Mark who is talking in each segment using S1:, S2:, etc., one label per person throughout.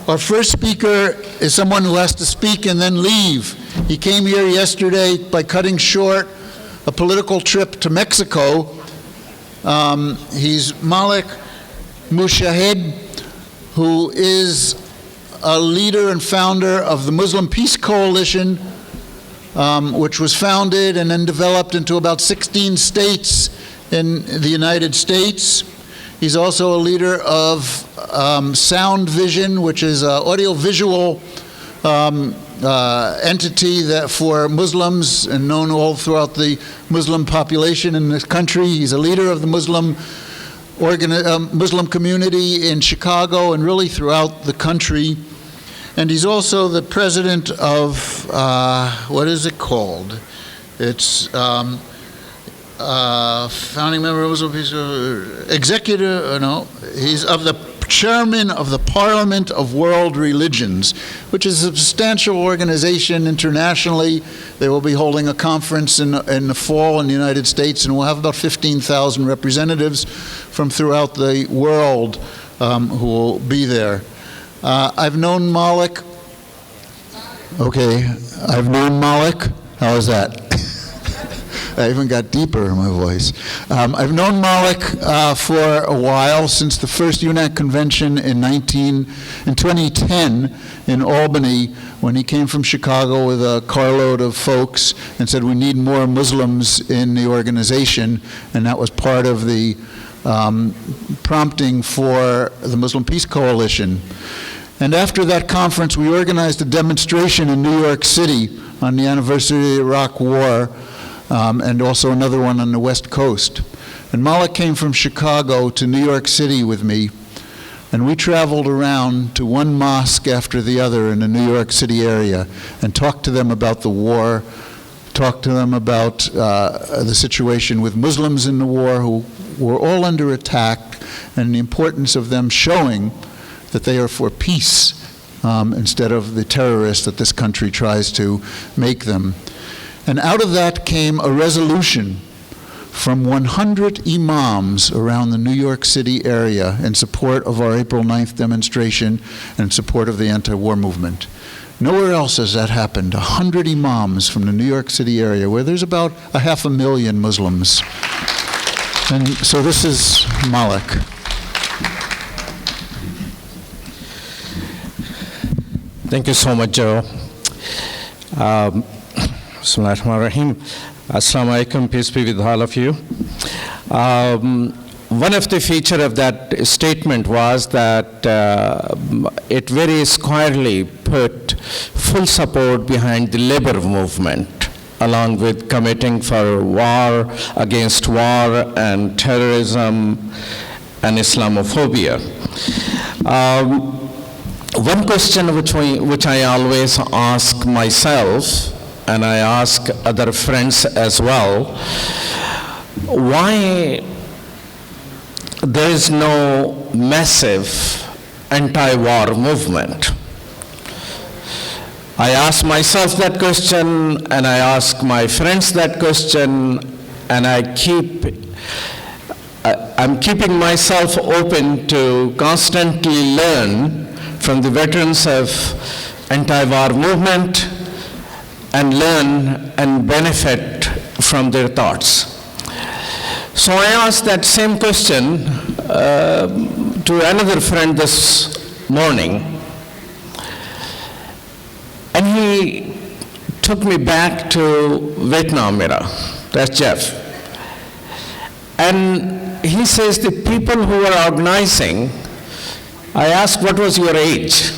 S1: Our first speaker is someone who has to speak and then leave. He came here yesterday by cutting short a political trip to Mexico. He's Malik Mujahid, who is a leader and founder of the Muslim Peace Coalition, which was founded and then developed into about 16 states in the United States. He's also a leader of Sound Vision, which is an audio-visual entity that for Muslims and known all throughout the Muslim population in this country. He's a leader of the Muslim community in Chicago and really throughout the country. And he's also the president of, what is it called? It's founding member of Muslim Peace, executive, no, he's of the chairman of the Parliament of World Religions, which is a substantial organization internationally. They will be holding a conference in the fall in the United States, and we'll have about 15,000 representatives from throughout the world who will be there. I've known Malik. Okay, I've known Malik. How is that? I even got deeper in my voice. I've known Malik for a while, since the first UNAC convention in 2010 in Albany, when he came from Chicago with a carload of folks and said we need more Muslims in the organization, and that was part of the prompting for the Muslim Peace Coalition. And after that conference, we organized a demonstration in New York City on the anniversary of the Iraq War, and also another one on the West Coast. And Malik came from Chicago to New York City with me, and we traveled around to one mosque after the other in the New York City area and talked to them about the war, talked to them about the situation with Muslims in the war who were all under attack, and the importance of them showing that they are for peace instead of the terrorists that this country tries to make them. And out of that came a resolution from 100 imams around the New York City area in support of our April 9th demonstration and in support of the anti-war movement. Nowhere else has that happened. 100 imams from the New York City area, where there's about 500,000 Muslims. And so this is Malik.
S2: Thank you so much, Joe. Bismillahirrahmanirrahim. Assalamu alaikum, peace be with all of you. One of the features of that statement was that it very squarely put full support behind the labor movement, along with committing for war against war and terrorism and Islamophobia. One question which I always ask myself, and I ask other friends as well, why there is no massive anti-war movement? I ask myself that question, and I ask my friends that question, and I'm keeping myself open to constantly learn from the veterans of anti-war movement and learn and benefit from their thoughts. So I asked that same question to another friend this morning, and he took me back to Vietnam era. That's Jeff. And he says the people who are organizing, I asked, what was your age?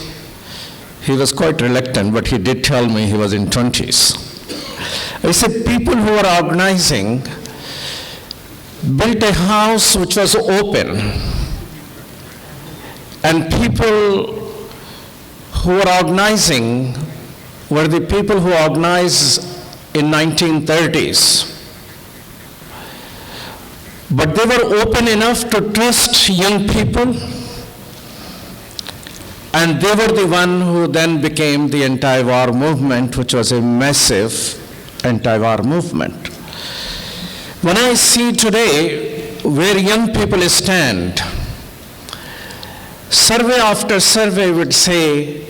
S2: He was quite reluctant, but he did tell me he was in 20s. I said, people who are organizing built a house which was open, and people who were organizing were the people who organized in 1930s. But they were open enough to trust young people, and they were the one who then became the anti-war movement, which was a massive anti-war movement. When I see today where young people stand, Survey after survey would say,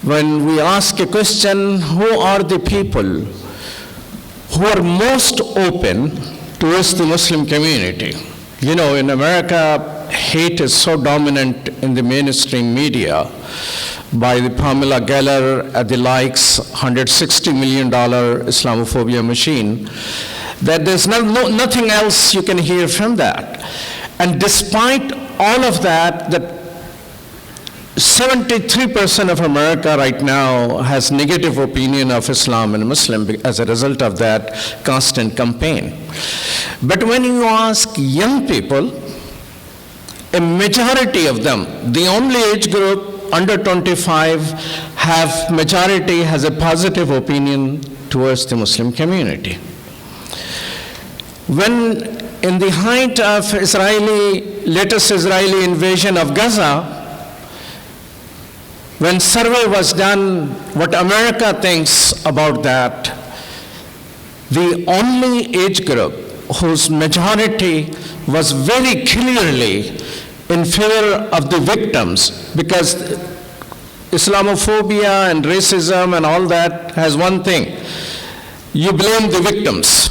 S2: when we ask a question, who are the people who are most open towards the Muslim community? You know, in America, hate is so dominant in the mainstream media by the Pamela Geller and the likes, $160 million Islamophobia machine, that there's nothing else you can hear from that. And despite all of that, 73% of America right now has negative opinion of Islam and Muslim as a result of that constant campaign. But when you ask young people, a majority of them, the only age group under 25 majority has a positive opinion towards the Muslim community. When in the height of latest Israeli invasion of Gaza, when survey was done, what America thinks about that, the only age group whose majority was very clearly in favor of the victims, because Islamophobia and racism and all that has one thing: you blame the victims.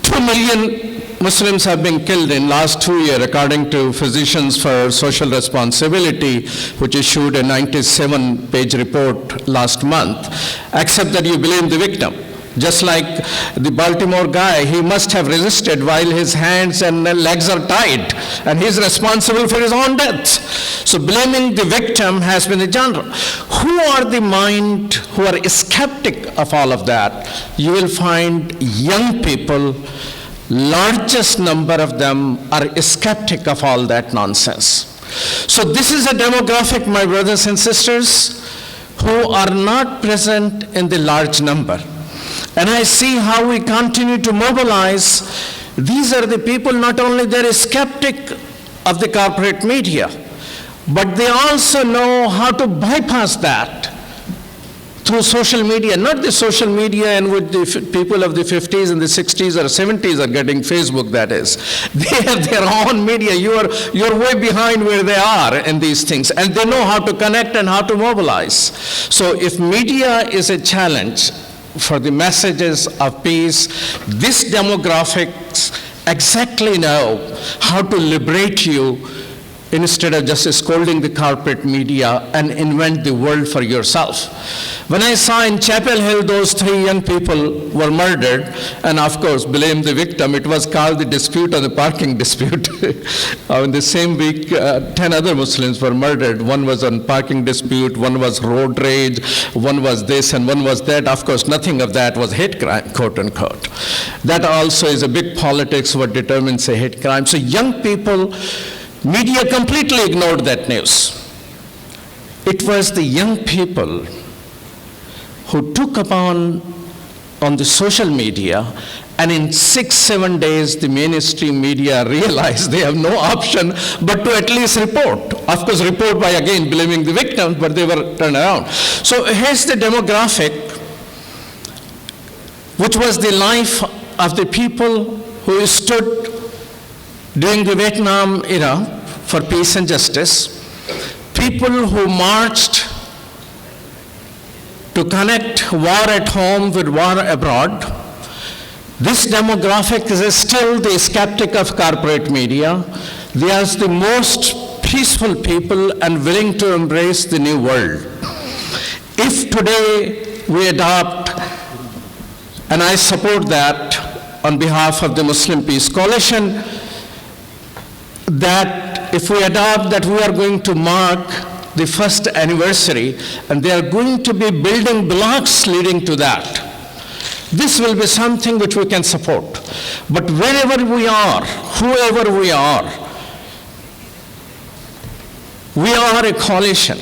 S2: 2 million Muslims have been killed in last 2 years, according to Physicians for Social Responsibility, which issued a 97-page report last month, except that you blame the victim. Just like the Baltimore guy, he must have resisted while his hands and legs are tied, and he's responsible for his own death. So blaming the victim has been the genre. Who are the mind who are skeptic of all of that? You will find young people, largest number of them are skeptic of all that nonsense. So this is a demographic, my brothers and sisters, who are not present in the large number. And I see how we continue to mobilize. These are the people, not only they're skeptic of the corporate media, but they also know how to bypass that through social media. Not the social media in which the people of the 50s and the 60s or 70s are getting Facebook, that is. They have their own media. You're way behind where they are in these things. And they know how to connect and how to mobilize. So if media is a challenge for the messages of peace, these demographics exactly know how to liberate you instead of just scolding the corporate media and invent the world for yourself. When I saw in Chapel Hill those 3 young people were murdered, and of course blame the victim, it was called the dispute or the parking dispute. In the same week, 10 other Muslims were murdered. One was on parking dispute, one was road rage, one was this and one was that. Of course, nothing of that was hate crime, quote unquote. That also is a big politics what determines a hate crime. So young people, media completely ignored that news. It was the young people who took upon on the social media, and in 6-7 days the mainstream media realized they have no option but to at least report. Of course, report by again blaming the victims, but they were turned around. So here's the demographic, which was the life of the people who stood during the Vietnam era for peace and justice, people who marched to connect war at home with war abroad. This demographic is still the skeptic of corporate media. They are the most peaceful people and willing to embrace the new world. If today we adopt, and I support that on behalf of the Muslim Peace Coalition, that if we adopt that we are going to mark the first anniversary, and they are going to be building blocks leading to that. This will be something which we can support. But wherever we are, whoever we are a coalition.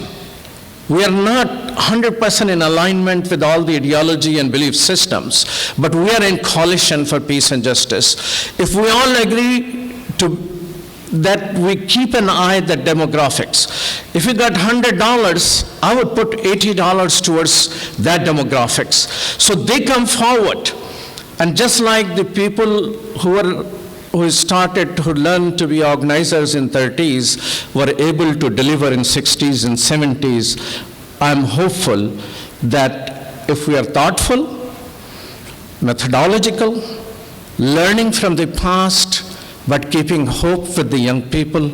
S2: We are not 100% in alignment with all the ideology and belief systems, but we are in coalition for peace and justice. If we all agree that we keep an eye at the demographics. If we got $100, I would put $80 towards that demographics. So they come forward, and just like the people who were who started to learn to be organizers in 30s were able to deliver in 60s and 70s. I'm hopeful that if we are thoughtful, methodological, learning from the past, but keeping hope with the young people,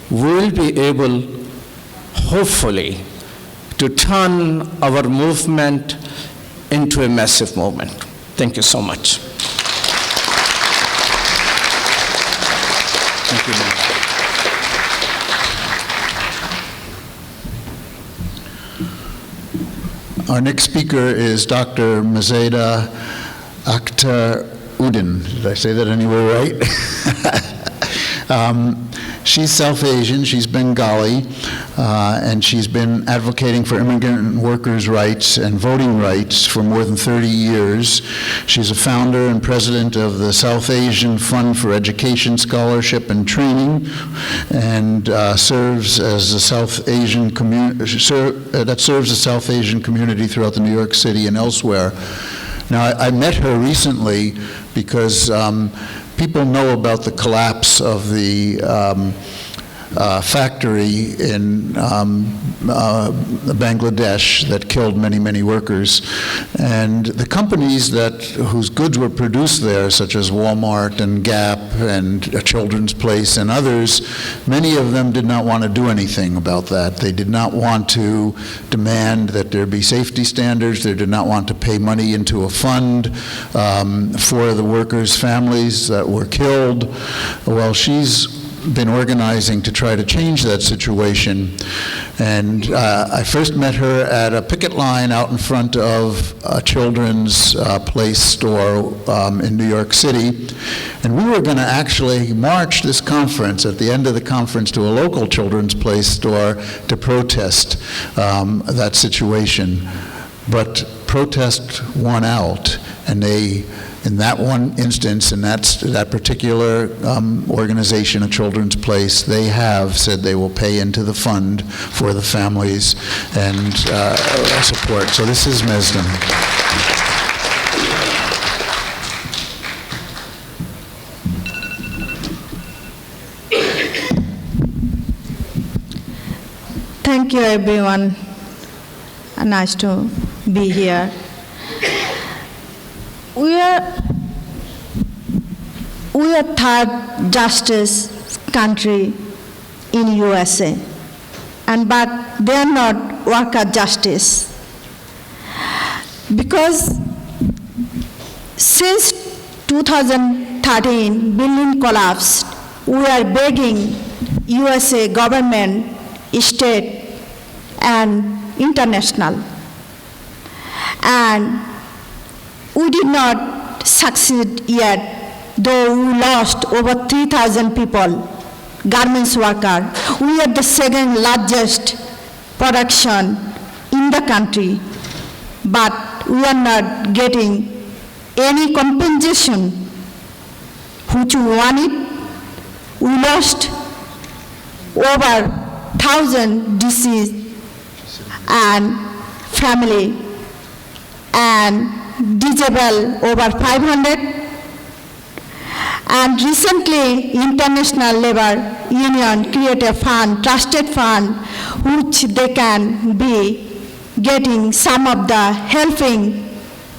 S2: we'll be able, hopefully, to turn our movement into a massive movement. Thank you so much. Thank you, ma'am.
S1: Our next speaker is Dr. Mazeda Akhtar Uddin. Did I say that anywhere right? She's South Asian, she's Bengali, and she's been advocating for immigrant workers' rights and voting rights for more than 30 years. She's a founder and president of the South Asian Fund for Education, Scholarship, and Training, and serves as the South Asian community throughout the New York City and elsewhere. Now, I met her recently because people know about the collapse of the factory in Bangladesh that killed many, many workers. And the companies whose goods were produced there, such as Walmart and Gap and A Children's Place and others, many of them did not want to do anything about that. They did not want to demand that there be safety standards. They did not want to pay money into a fund for the workers' families that were killed. Well, she's been organizing to try to change that situation. And I first met her at a picket line out in front of a Children's Place store in New York City. And we were going to actually march this conference at the end of the conference to a local Children's Place store to protest that situation. But protest won out, and they, in that one instance, in that particular organization, A Children's Place, they have said they will pay into the fund for the families and support. So this is Mazeda.
S3: Thank you, everyone. Nice to be here. We are third justice country in USA, but they are not worker justice. Because since 2013, building collapsed, we are begging USA government, state, and international. And we did not succeed yet, though we lost over 3,000 people, garments workers. We are the second largest production in the country, but we are not getting any compensation which we wanted. We lost over 1,000 deceased and family, and disabled over 500. And recently, International Labour Union created a fund, trusted fund, which they can be getting some of the helping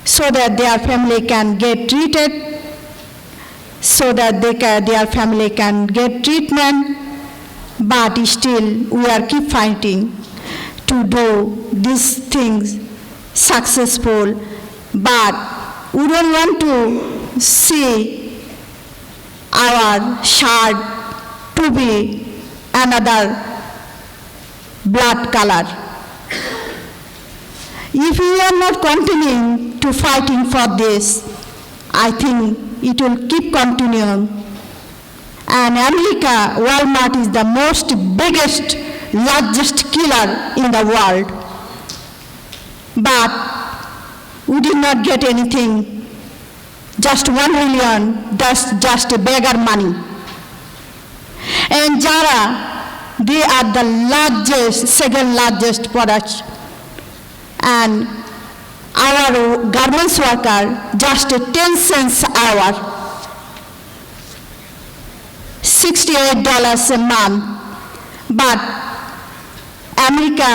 S3: so that their family can get treated, so that their family can get treatment. But still, we are keep fighting to do these things successful. But we don't want to see our shirt to be another blood color. If we are not continuing to fighting for this, I think it will keep continuing. And America, Walmart is the most biggest, largest killer in the world. But we did not get anything, just $1 million, that's just a beggar money. And Zara, they are the largest, second largest product. And our garments worker, just 10 cents an hour. $68 a month, but America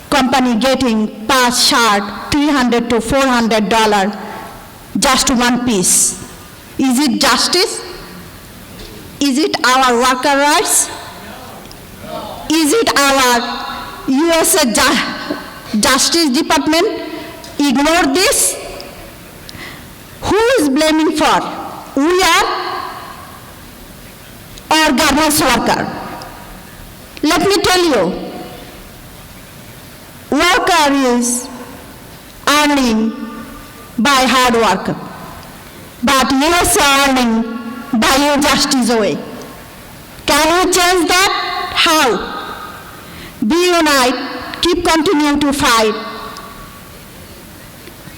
S3: company getting per shirt $300 to $400 just one piece. Is it justice? Is it our worker rights? Is it our USA Justice Department ignore this? Who is blaming for? We are or government worker? Let me tell you, worker is earning by hard work, but USA earning by injustice way. Can we change that? How? Be unite, keep continuing to fight,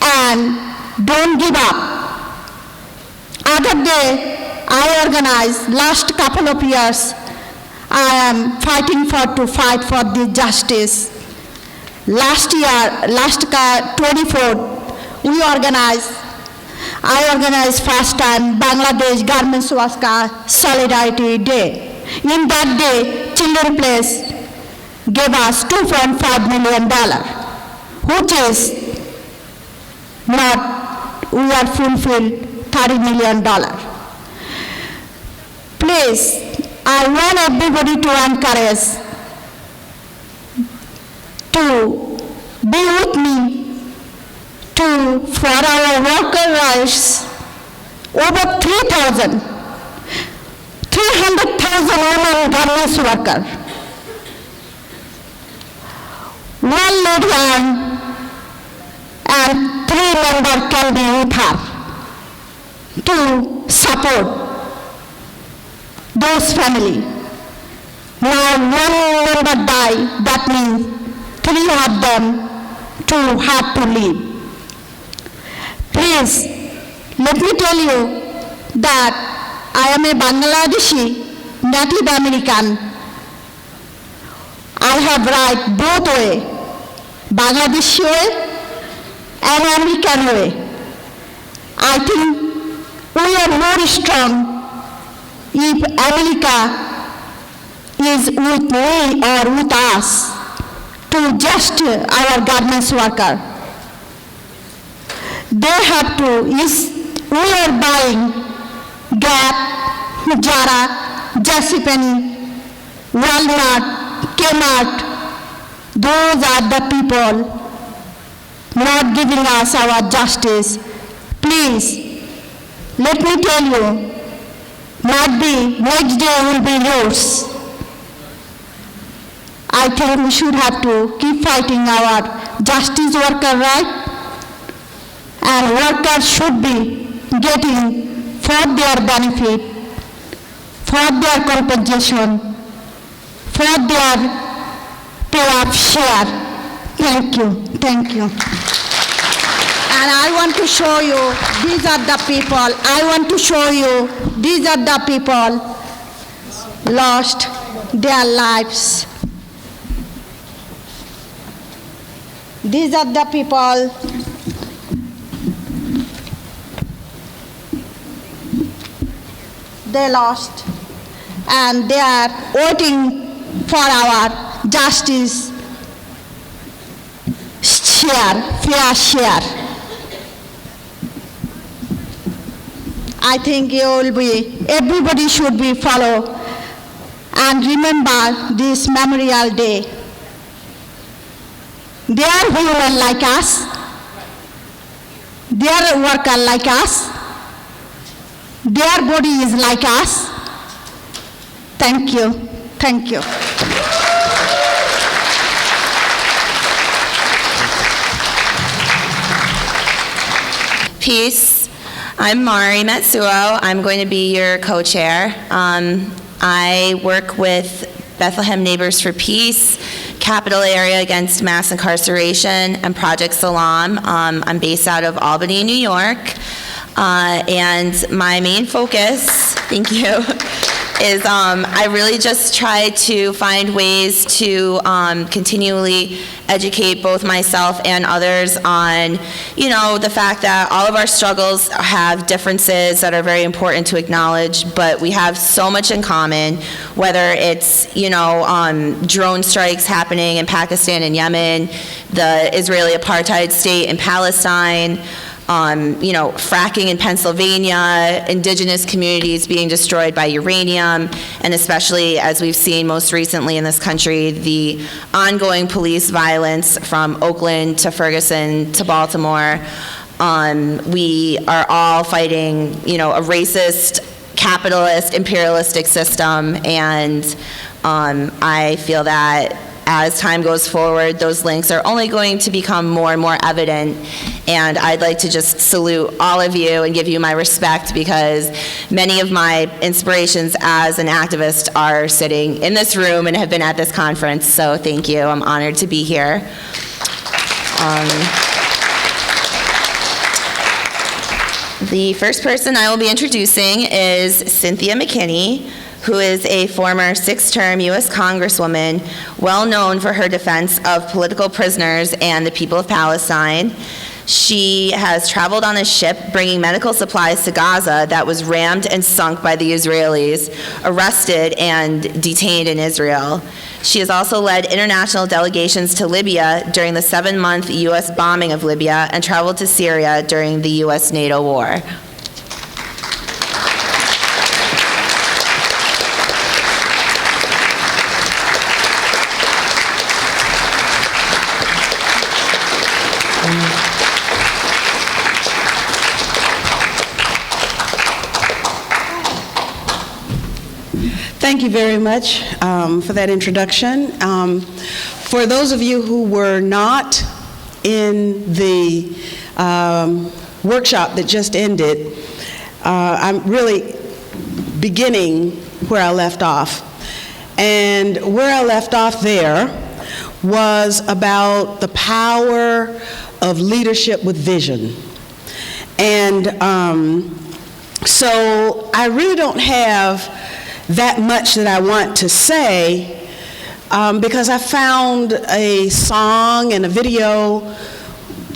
S3: and don't give up. Other day, I organized, last couple of years, I am fighting to fight for the justice. Last year, 24th, I organized first time Bangladesh Garments Worker Solidarity Day. In that day, Children Place gave us $2.5 million, which is not, we are fulfilled $30 million. Please, I want everybody to encourage to be with me for our worker rights. Over 300,000 women garments workers. One lady and 3 members can be with her to support those families. Now 1 member died, that means 3 of them to have to leave. Please, let me tell you that I am a Bangladeshi Native American. I have right both way, Bangladeshi way and American way. I think we are more strong if America is with me or with us to just our garments worker. They have to, we are buying Gap, Zara, JCPenney, Walmart, Kmart. Those are the people not giving us our justice. Please, let me tell you, might be next day will be yours. I think we should have to keep fighting our justice worker right, and workers should be getting for their benefit, for their compensation, for their pay of share. Thank you, thank you. And I want to show you, these are the people, I want to show you, these are the people lost their lives. These are the people they lost, and they are waiting for our justice share, fair share. I think you will be, everybody should be follow and remember this Memorial Day. They are women like us. They are workers like us. Their body is like us. Thank you. Thank you.
S4: Peace. I'm Matsuo. I'm going to be your co-chair. I work with Bethlehem Neighbors for Peace, Capital Area Against Mass Incarceration, and Project Salam. I'm based out of Albany, New York. And my main focus, thank you, is I really just try to find ways to continually educate both myself and others on, the fact that all of our struggles have differences that are very important to acknowledge, but we have so much in common, whether it's, drone strikes happening in Pakistan and Yemen, the Israeli apartheid state in Palestine, fracking in Pennsylvania, indigenous communities being destroyed by uranium, and especially, as we've seen most recently in this country, the ongoing police violence from Oakland to Ferguson to Baltimore. We are all fighting, a racist, capitalist, imperialistic system, and I feel that as time goes forward, those links are only going to become more and more evident, and I'd like to just salute all of you and give you my respect, because many of my inspirations as an activist are sitting in this room and have been at this conference, so thank you. I'm honored to be here. The first person I will be introducing is Cynthia McKinney, who is a former 6-term U.S. Congresswoman, well known for her defense of political prisoners and the people of Palestine. She has traveled on a ship bringing medical supplies to Gaza that was rammed and sunk by the Israelis, arrested and detained in Israel. She has also led international delegations to Libya during the 7-month U.S. bombing of Libya and traveled to Syria during the U.S.-NATO war.
S5: Thank you very much for that introduction. For those of you who were not in the workshop that just ended, I'm really beginning where I left off. And where I left off there was about the power of leadership with vision. And so I really don't have that much that I want to say because I found a song and a video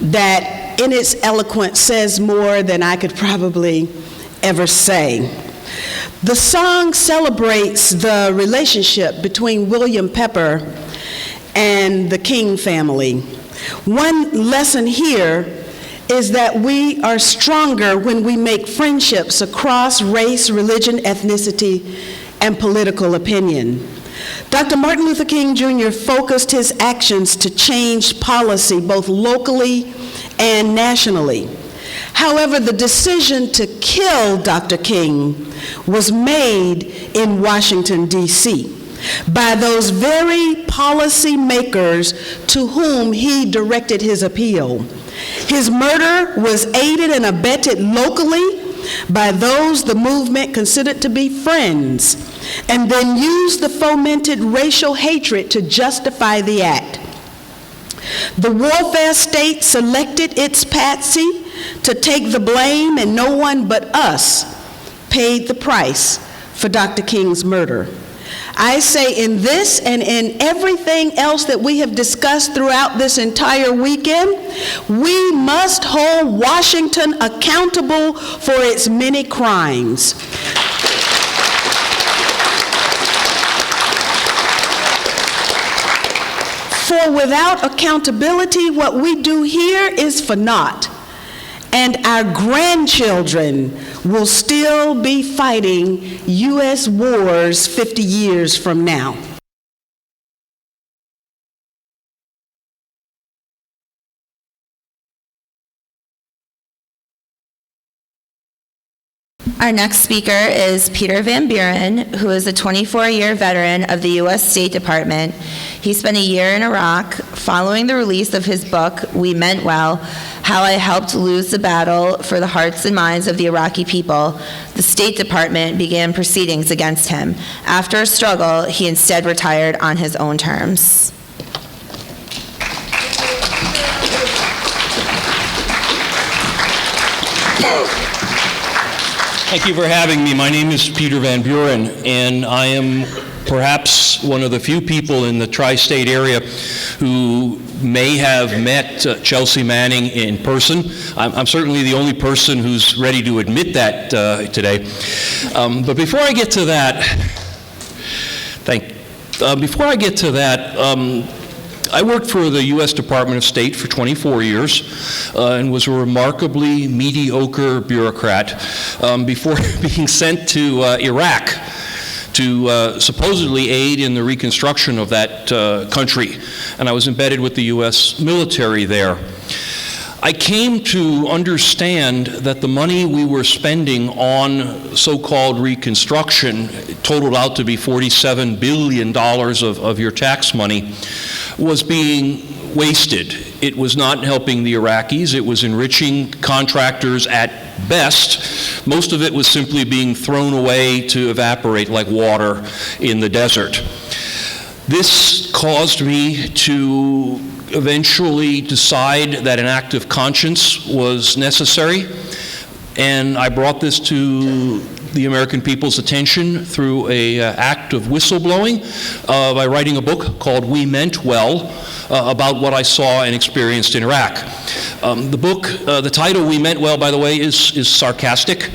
S5: that in its eloquence says more than I could probably ever say. The song celebrates the relationship between William Pepper and the King family. One lesson here is that we are stronger when we make friendships across race, religion, ethnicity, and political opinion. Dr. Martin Luther King Jr. focused his actions to change policy both locally and nationally. However, the decision to kill Dr. King was made in Washington, D.C. by those very policy makers to whom he directed his appeal. His murder was aided and abetted locally by those the movement considered to be friends, and then used the fomented racial hatred to justify the act. The warfare state selected its patsy to take the blame, and no one but us paid the price for Dr. King's murder. I say in this and in everything else that we have discussed throughout this entire weekend, we must hold Washington accountable for its many crimes. For without accountability, what we do here is for naught. And our grandchildren will still be fighting U.S. wars 50 years from now.
S4: Our next speaker is Peter Van Buren, who is a 24-year veteran of the U.S. State Department. He spent a year in Iraq. Following the release of his book, We Meant Well, How I Helped Lose the Battle for the Hearts and Minds of the Iraqi People, the State Department began proceedings against him. After a struggle, he instead retired on his own terms.
S6: Thank you for having me. My name is Peter Van Buren, and I am perhaps one of the few people in the tri-state area who may have met Chelsea Manning in person. I'm certainly the only person who's ready to admit that today. But before I get to that, I worked for the U.S. Department of State for 24 years and was a remarkably mediocre bureaucrat before being sent to Iraq to supposedly aid in the reconstruction of that country. And I was embedded with the U.S. military there. I came to understand that the money we were spending on so-called reconstruction totaled out to be $47 billion of your tax money, was being wasted. It was not helping the Iraqis. It was enriching contractors at best. Most of it was simply being thrown away to evaporate like water in the desert. This caused me to eventually decide that an act of conscience was necessary, and I brought this to the American people's attention through an act of whistleblowing by writing a book called We Meant Well, about what I saw and experienced in Iraq. The book, the title We Meant Well, by the way, is sarcastic.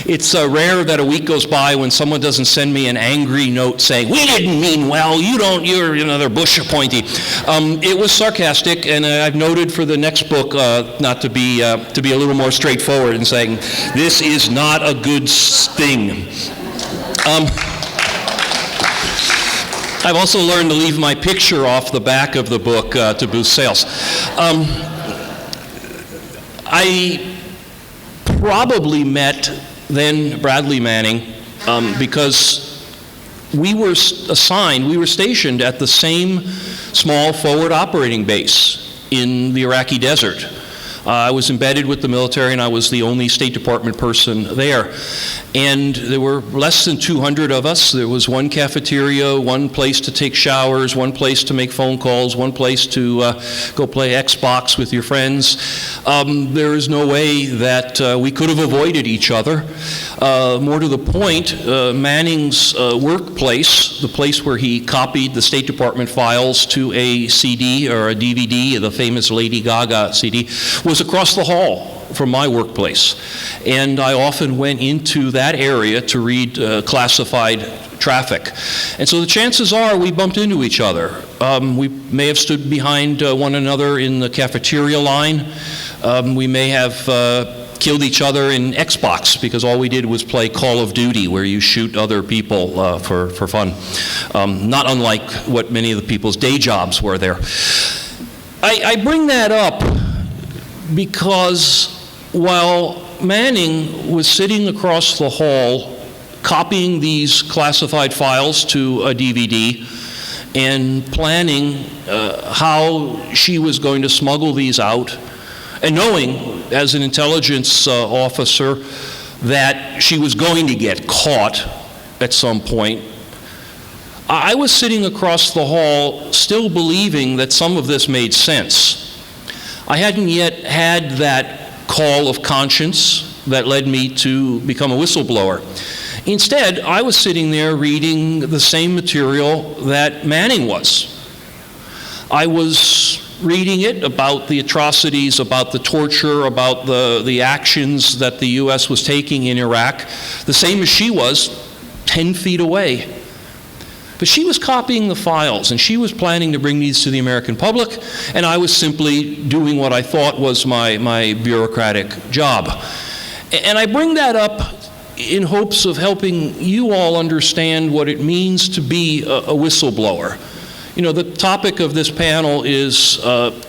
S6: It's rare that a week goes by when someone doesn't send me an angry note saying, "We didn't mean well, you're another Bush appointee." It was sarcastic, and I've noted for the next book not to be a little more straightforward in saying, this is not a good thing. I've also learned to leave my picture off the back of the book to boost sales. I probably met then Bradley Manning because we were stationed at the same small forward operating base in the Iraqi desert. I was embedded with the military, and I was the only State Department person there. And there were less than 200 of us. There was one cafeteria, one place to take showers, one place to make phone calls, one place to go play Xbox with your friends. There is no way that we could have avoided each other. More to the point, Manning's workplace, the place where he copied the State Department files to a CD or a DVD, the famous Lady Gaga CD, was across the hall from my workplace. And I often went into that area to read classified traffic. And so the chances are we bumped into each other. We may have stood behind one another in the cafeteria line. We may have killed each other in Xbox, because all we did was play Call of Duty, where you shoot other people for fun. Not unlike what many of the people's day jobs were there. I bring that up because while Manning was sitting across the hall copying these classified files to a DVD and planning how she was going to smuggle these out, and knowing as an intelligence officer that she was going to get caught at some point, I was sitting across the hall still believing that some of this made sense. I hadn't yet had that call of conscience that led me to become a whistleblower. Instead, I was sitting there reading the same material that Manning was. I was reading it about the atrocities, about the torture, about the actions that the U.S. was taking in Iraq, the same as she was 10 feet away. But she was copying the files, and she was planning to bring these to the American public, and I was simply doing what I thought was my bureaucratic job. And I bring that up in hopes of helping you all understand what it means to be a whistleblower. You know, the topic of this panel is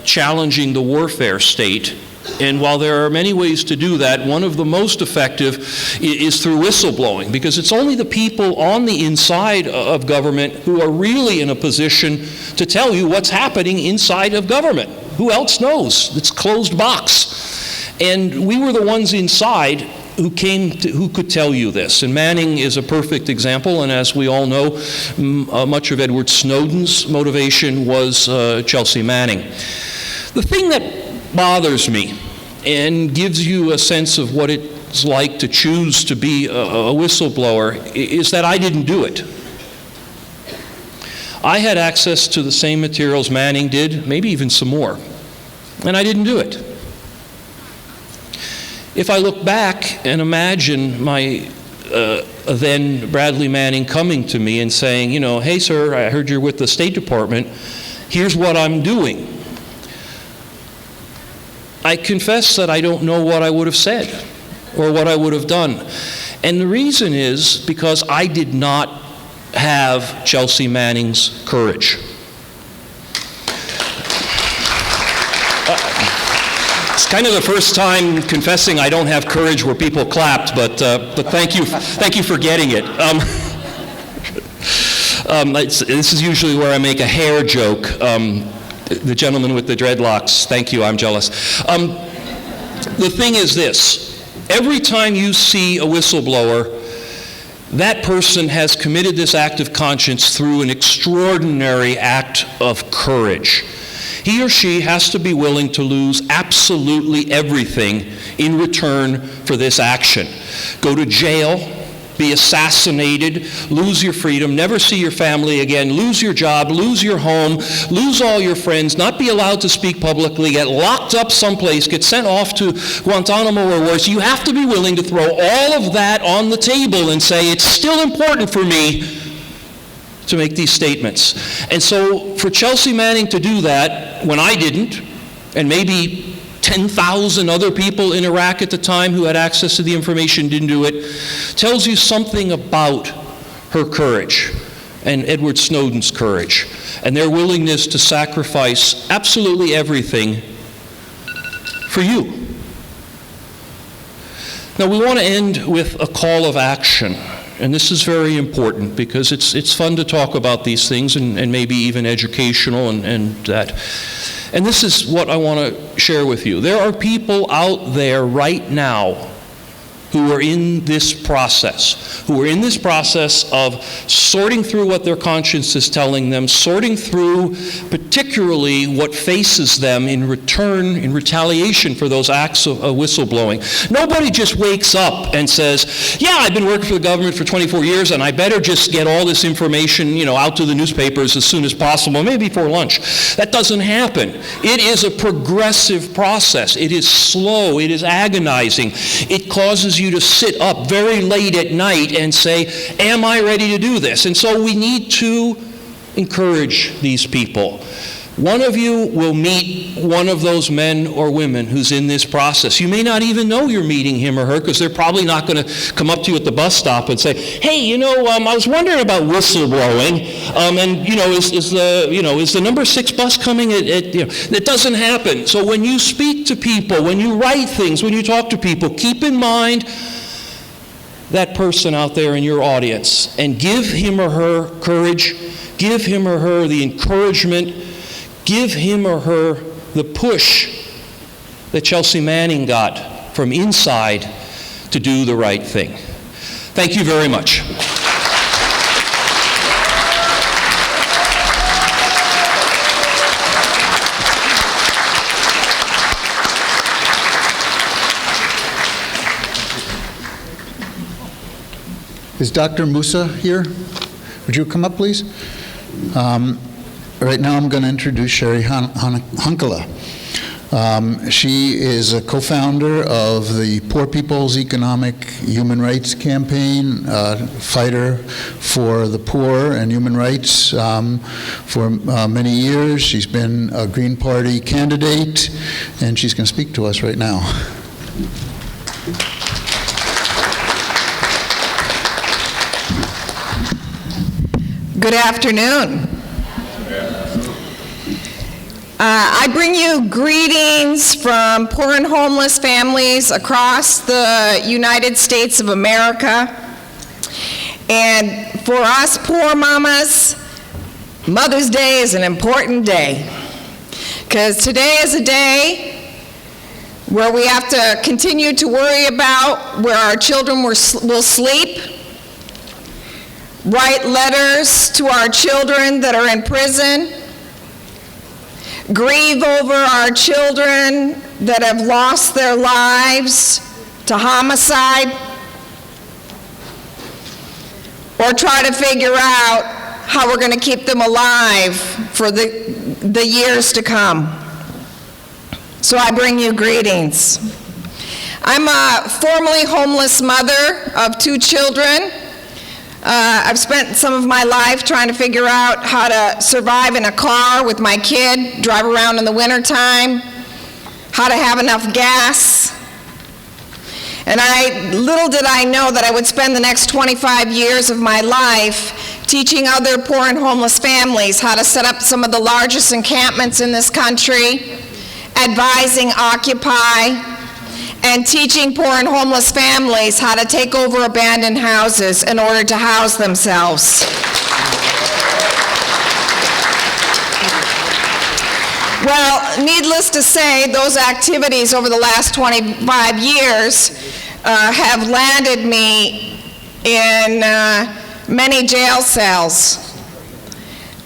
S6: challenging the warfare state. And while there are many ways to do that, one of the most effective is through whistleblowing, because it's only the people on the inside of government who are really in a position to tell you what's happening inside of government. Who else knows? It's closed box. And we were the ones inside who could tell you this. And Manning is a perfect example, and as we all know, much of Edward Snowden's motivation was Chelsea Manning. The thing that bothers me and gives you a sense of what it it's like to choose to be a whistleblower is that I didn't do it. I had access to the same materials Manning did, maybe even some more, and I didn't do it. If I look back and imagine my then Bradley Manning coming to me and saying, you know, hey sir, I heard you're with the State Department, here's what I'm doing. I confess that I don't know what I would have said or what I would have done. And the reason is because I did not have Chelsea Manning's courage. It's kind of the first time confessing I don't have courage where people clapped, but thank you for getting it. This is usually where I make a hair joke. The gentleman with the dreadlocks, thank you, I'm jealous. The thing is this, every time you see a whistleblower, that person has committed this act of conscience through an extraordinary act of courage. He or she has to be willing to lose absolutely everything in return for this action. Go to jail, be assassinated, lose your freedom, never see your family again, lose your job, lose your home, lose all your friends, not be allowed to speak publicly, get locked up someplace, get sent off to Guantanamo or worse. You have to be willing to throw all of that on the table and say, it's still important for me to make these statements. And so for Chelsea Manning to do that, when I didn't, and maybe 10,000 other people in Iraq at the time who had access to the information didn't do it, tells you something about her courage and Edward Snowden's courage and their willingness to sacrifice absolutely everything for you. Now we want to end with a call of action. And this is very important because it's fun to talk about these things and maybe even educational and that. And this is what I want to share with you. There are people out there right now who are in this process, of sorting through what their conscience is telling them, sorting through particularly what faces them in return, in retaliation for those acts of whistleblowing. Nobody just wakes up and says, yeah, I've been working for the government for 24 years and I better just get all this information, out to the newspapers as soon as possible, maybe before lunch. That doesn't happen. It is a progressive process. It is slow. It is agonizing. It causes you to sit up very late at night and say, am I ready to do this? And so we need to encourage these people. One of you will meet one of those men or women who's in this process. You may not even know you're meeting him or her because they're probably not going to come up to you at the bus stop and say, hey, I was wondering about whistleblowing, and is the number 6 bus coming? It doesn't happen. So when you speak to people, when you write things, when you talk to people, keep in mind that person out there in your audience and give him or her courage, give him or her the encouragement, give him or her the push that Chelsea Manning got from inside to do the right thing. Thank you very much.
S1: Is Dr. Moussa here? Would you come up, please? Right now I'm going to introduce Cheri Honkala. She is a co-founder of the Poor People's Economic Human Rights Campaign, fighter for the poor and human rights for many years. She's been a Green Party candidate, and she's going to speak to us right now.
S7: Good afternoon. I bring you greetings from poor and homeless families across the United States of America. And for us poor mamas, Mother's Day is an important day, because today is a day where we have to continue to worry about where our children will sleep, write letters to our children that are in prison, grieve over our children that have lost their lives to homicide, or try to figure out how we're going to keep them alive for the years to come. So I bring you greetings. I'm a formerly homeless mother of 2 children. I've spent some of my life trying to figure out how to survive in a car with my kid, drive around in the wintertime, how to have enough gas. And little did I know that I would spend the next 25 years of my life teaching other poor and homeless families how to set up some of the largest encampments in this country, advising Occupy, and teaching poor and homeless families how to take over abandoned houses in order to house themselves. Well, needless to say, those activities over the last 25 years have landed me in many jail cells.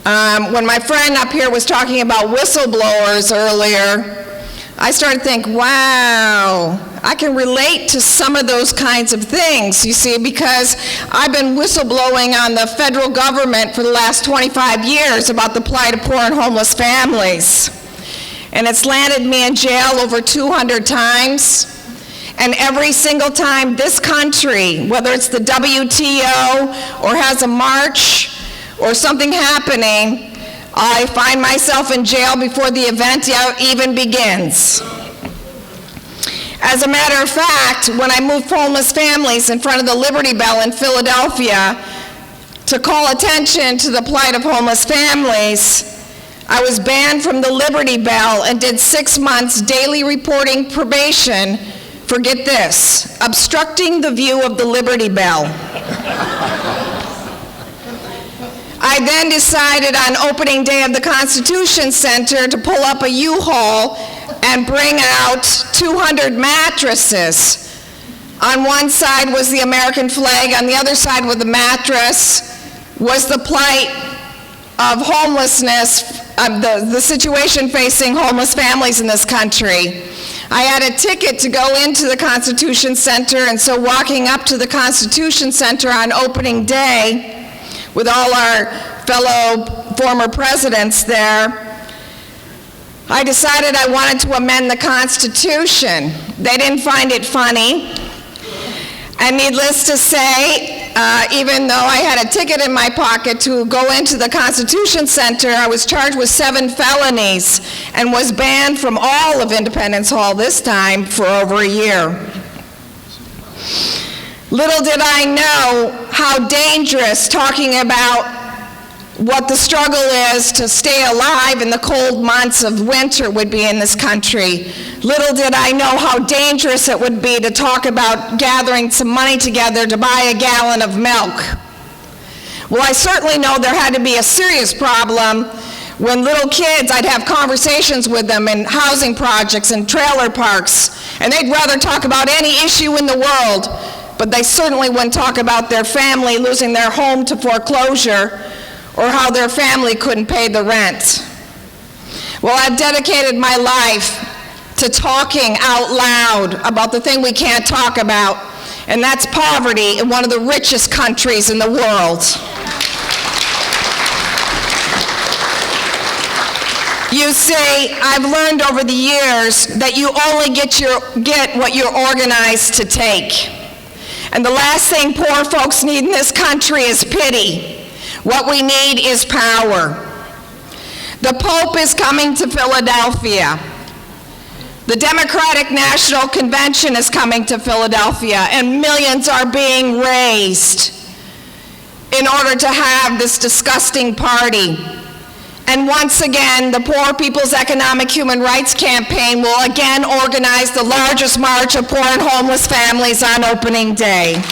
S7: When my friend up here was talking about whistleblowers earlier, I started to think, wow, I can relate to some of those kinds of things, you see, because I've been whistleblowing on the federal government for the last 25 years about the plight of poor and homeless families. And it's landed me in jail over 200 times. And every single time this country, whether it's the WTO or has a march or something happening, I find myself in jail before the event even begins. As a matter of fact, when I moved homeless families in front of the Liberty Bell in Philadelphia to call attention to the plight of homeless families, I was banned from the Liberty Bell and did 6 months daily reporting probation for, get this, obstructing the view of the Liberty Bell. I then decided on opening day of the Constitution Center to pull up a U-Haul and bring out 200 mattresses. On one side was the American flag, on the other side with the mattress was the plight of homelessness, the situation facing homeless families in this country. I had a ticket to go into the Constitution Center, and so walking up to the Constitution Center on opening day with all our fellow former presidents there, I decided I wanted to amend the Constitution. They didn't find it funny. And needless to say, even though I had a ticket in my pocket to go into the Constitution Center, I was charged with 7 felonies and was banned from all of Independence Hall this time for over a year. Little did I know how dangerous talking about what the struggle is to stay alive in the cold months of winter would be in this country. Little did I know how dangerous it would be to talk about gathering some money together to buy a gallon of milk. Well, I certainly know there had to be a serious problem when little kids, I'd have conversations with them in housing projects and trailer parks, and they'd rather talk about any issue in the world, but they certainly wouldn't talk about their family losing their home to foreclosure or how their family couldn't pay the rent. Well, I've dedicated my life to talking out loud about the thing we can't talk about, and that's poverty in one of the richest countries in the world. You see, I've learned over the years that you only get what you're organized to take. And the last thing poor folks need in this country is pity. What we need is power. The Pope is coming to Philadelphia. The Democratic National Convention is coming to Philadelphia, and millions are being raised in order to have this disgusting party. And once again, the Poor People's Economic Human Rights Campaign will again organize the largest march of poor and homeless families on opening day.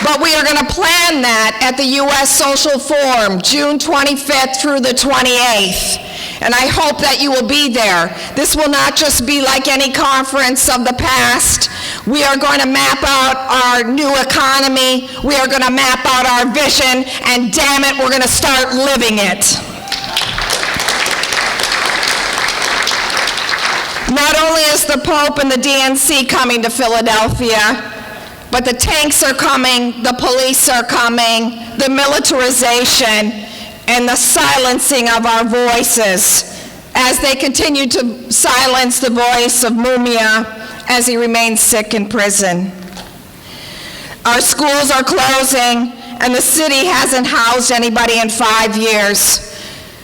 S7: But we are going to plan that at the U.S. Social Forum, June 25th through the 28th. And I hope that you will be there. This will not just be like any conference of the past. We are going to map out our new economy. We are going to map out our vision. And damn it, we're going to start living it. Not only is the Pope and the DNC coming to Philadelphia, but the tanks are coming, the police are coming, the militarization, and the silencing of our voices as they continue to silence the voice of Mumia as he remains sick in prison. Our schools are closing, and the city hasn't housed anybody in 5 years.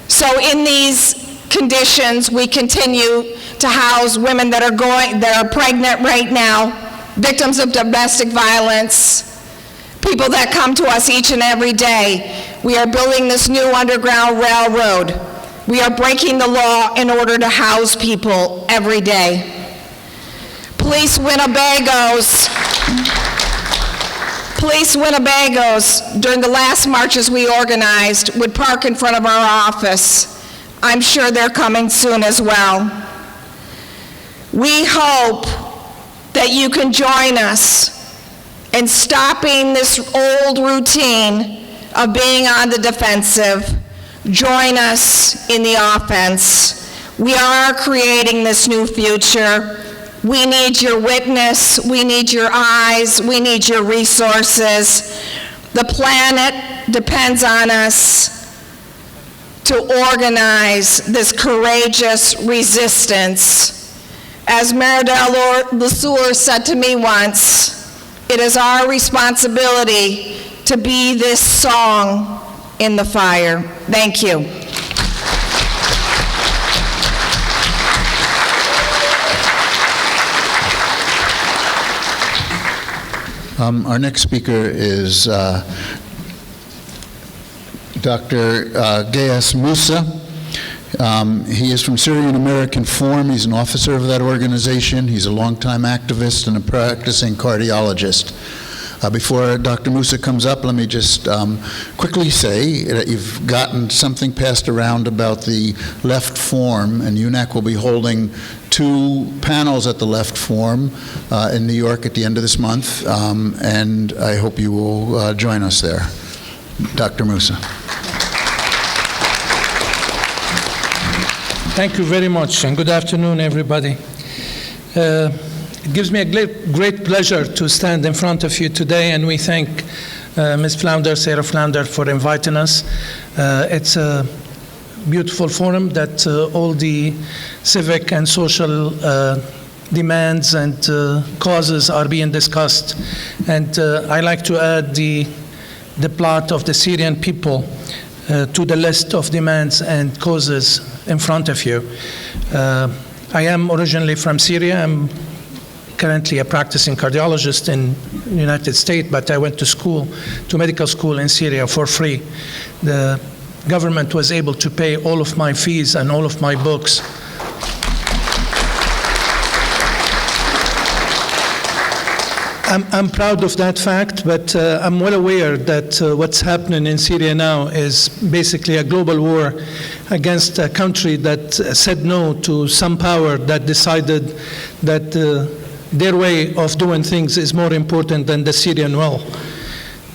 S7: So in these conditions, we continue to house women that are pregnant right now, victims of domestic violence, people that come to us each and every day. We are building this new underground railroad. We are breaking the law in order to house people every day. Police Winnebagos, during the last marches we organized, would park in front of our office. I'm sure they're coming soon as well. We hope that you can join us in stopping this old routine of being on the defensive. Join us in the offense. We are creating this new future. We need your witness, we need your eyes, we need your resources. The planet depends on us to organize this courageous resistance. As Mayor de la Sueur said to me once, it is our responsibility to be this song in the fire. Thank you.
S1: Our next speaker is Dr. Ghias Moussa. He is from Syrian American Forum. He's an officer of that organization. He's a longtime activist and a practicing cardiologist. Before Dr. Moussa comes up, let me just quickly say that you've gotten something passed around about the Left Forum, and UNAC will be holding 2 panels at the Left Forum in New York at the end of this month, and I hope you will join us there. Dr. Moussa.
S8: Thank you very much, and good afternoon, everybody. It gives me a great pleasure to stand in front of you today, and we thank Ms. Flounder, Sarah Flounder, for inviting us. It's a beautiful forum that all the civic and social demands and causes are being discussed. And I like to add the plight of the Syrian people to the list of demands and causes in front of you. I am originally from Syria. I'm currently a practicing cardiologist in the United States, but I went to medical school in Syria for free. The government was able to pay all of my fees and all of my books. I'm proud of that fact, but I'm well aware that what's happening in Syria now is basically a global war against a country that said no to some power that decided that their way of doing things is more important than the Syrian will.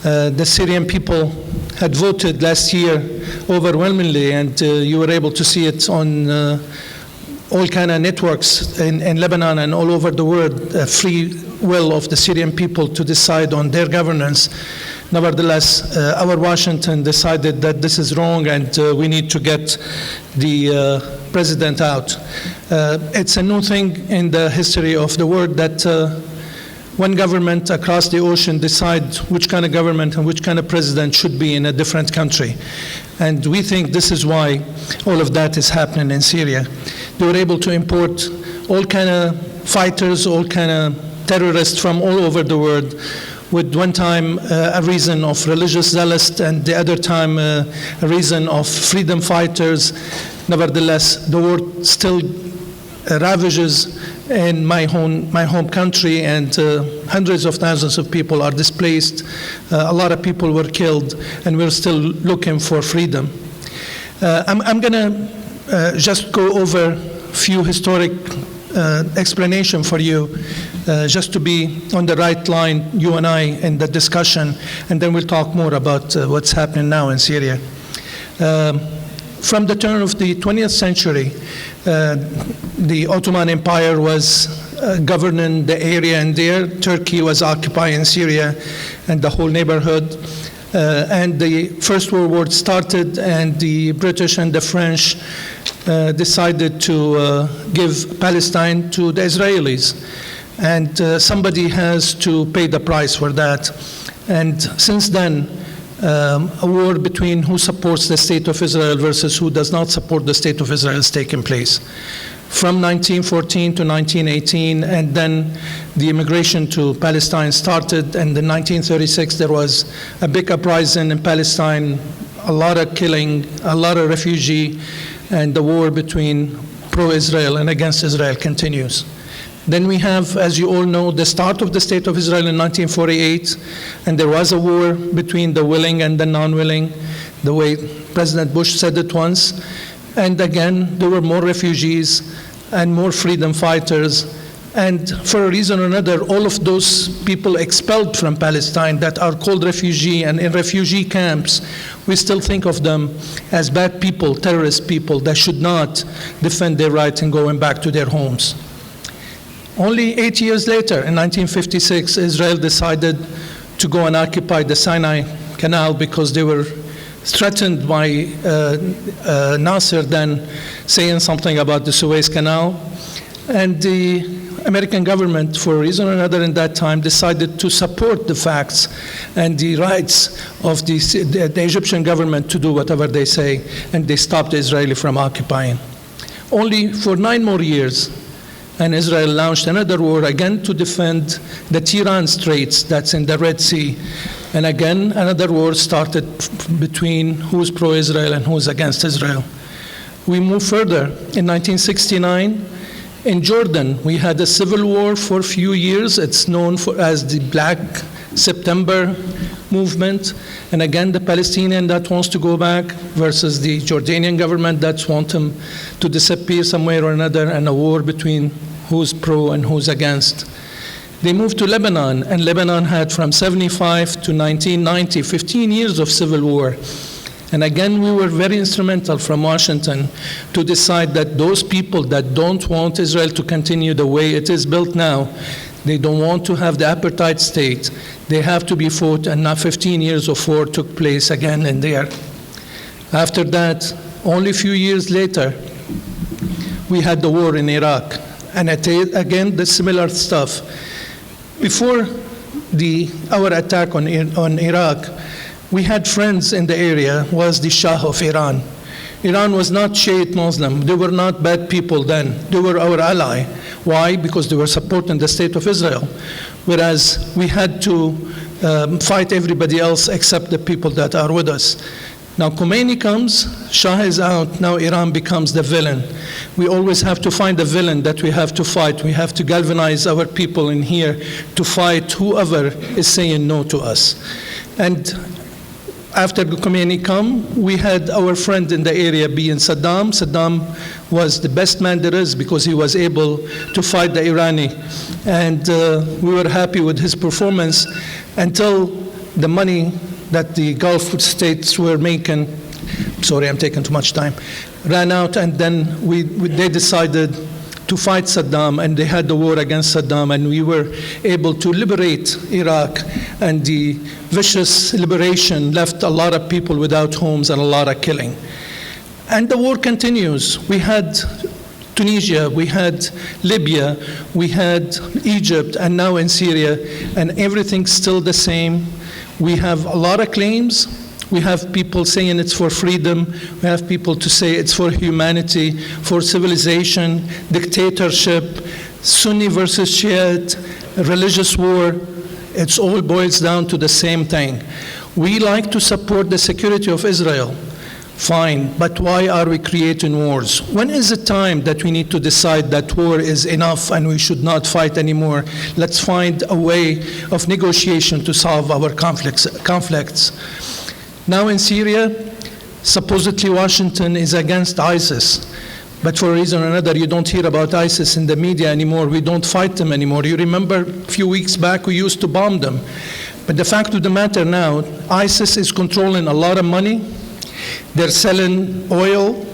S8: The Syrian people had voted last year overwhelmingly, and you were able to see it on all kind of networks in Lebanon and all over the world, free will of the Syrian people to decide on their governance. Nevertheless, our Washington decided that this is wrong and we need to get the president out. It's a new thing in the history of the world that one government across the ocean decides which kind of government and which kind of president should be in a different country. And we think this is why all of that is happening in Syria. They were able to import all kind of fighters, all kind of terrorists from all over the world, with one time a reason of religious zealots and the other time a reason of freedom fighters. Nevertheless, the war still ravages in my home country, and hundreds of thousands of people are displaced. A lot of people were killed, and we're still looking for freedom. I'm going to just go over a few historic explanation for you, just to be on the right line, you and I, in the discussion, and then we'll talk more about what's happening now in Syria. from the turn of the 20th century, the Ottoman Empire was governing the area, and there Turkey was occupying Syria and the whole neighborhood. And the First World War started, and the British and the French decided to give Palestine to the Israelis. And somebody has to pay the price for that. And since then, a war between who supports the State of Israel versus who does not support the State of Israel has taken place. From 1914 to 1918, and then the immigration to Palestine started, and in 1936 there was a big uprising in Palestine, a lot of killing, a lot of refugee, and the war between pro-Israel and against Israel continues. Then we have, as you all know, the start of the State of Israel in 1948, and there was a war between the willing and the non-willing, the way President Bush said it once. And again, there were more refugees and more freedom fighters. And for a reason or another, all of those people expelled from Palestine that are called refugee and in refugee camps, we still think of them as bad people, terrorist people that should not defend their rights in going back to their homes. Only 8 years later, in 1956, Israel decided to go and occupy the Sinai Canal because they were threatened by Nasser then saying something about the Suez Canal. And the American government, for a reason or another in that time, decided to support the facts and the rights of the Egyptian government to do whatever they say, and they stopped the Israeli from occupying. Only for 9 more years, and Israel launched another war again to defend the Tiran Straits that's in the Red Sea. And again, another war started between who's pro-Israel and who's against Israel. We move further. In 1969, in Jordan, we had a civil war for a few years. It's known as the Black September movement. And again, the Palestinian that wants to go back versus the Jordanian government that wants them to disappear somewhere or another, and a war between who's pro and who's against. They moved to Lebanon, and Lebanon had from 75 to 1990, 15 years of civil war. And again, we were very instrumental from Washington to decide that those people that don't want Israel to continue the way it is built now, they don't want to have the apartheid state, they have to be fought, and now 15 years of war took place again in there. After that, only a few years later, we had the war in Iraq. And again, the similar stuff. Before our attack on Iraq, we had friends in the area, was the Shah of Iran. Iran was not Shiite Muslim. They were not bad people then. They were our ally. Why? Because they were supporting the State of Israel. Whereas we had to fight everybody else except the people that are with us. Now Khomeini comes, Shah is out, now Iran becomes the villain. We always have to find a villain that we have to fight. We have to galvanize our people in here to fight whoever is saying no to us. And after Khomeini come, we had our friend in the area being Saddam. Saddam was the best man there is because he was able to fight the Irani. And we were happy with his performance until the money that the Gulf states were making, sorry, I'm taking too much time, ran out, and then they decided to fight Saddam, and they had the war against Saddam, and we were able to liberate Iraq, and the vicious liberation left a lot of people without homes and a lot of killing. And the war continues. We had Tunisia, we had Libya, we had Egypt, and now in Syria, and everything's still the same. We have a lot of claims. We have people saying it's for freedom. We have people to say it's for humanity, for civilization, dictatorship, Sunni versus Shiite, religious war. It all boils down to the same thing. We like to support the security of Israel. Fine, but why are we creating wars? When is it time that we need to decide that war is enough and we should not fight anymore? Let's find a way of negotiation to solve our conflicts. Now in Syria, supposedly Washington is against ISIS. But for a reason or another, you don't hear about ISIS in the media anymore. We don't fight them anymore. You remember a few weeks back, we used to bomb them. But the fact of the matter now, ISIS is controlling a lot of money. They're selling oil.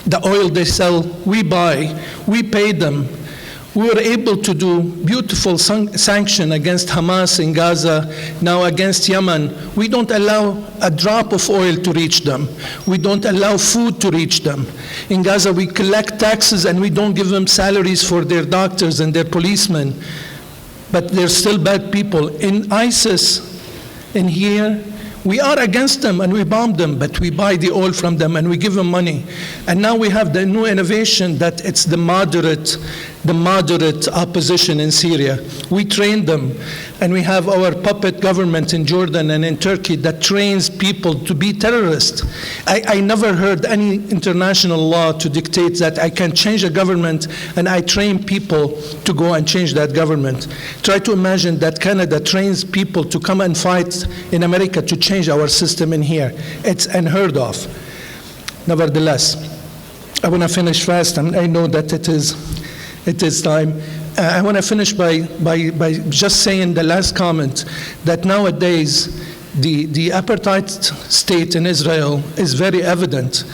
S8: The oil they sell, we buy, we pay them. We were able to do beautiful sanction against Hamas in Gaza, now against Yemen. We don't allow a drop of oil to reach them. We don't allow food to reach them. In Gaza, we collect taxes and we don't give them salaries for their doctors and their policemen. But they're still bad people. In ISIS, in here, we are against them and we bomb them, but we buy the oil from them and we give them money. And now we have the new innovation that it's the moderate opposition in Syria. We train them, and we have our puppet government in Jordan and in Turkey that trains people to be terrorists. I never heard any international law to dictate that I can change a government and I train people to go and change that government. Try to imagine that Canada trains people to come and fight in America to change our system in here. It's unheard of. Nevertheless, I want to finish fast, and I know that it is time. I want to finish by just saying the last comment that nowadays the apartheid state in Israel is very evident.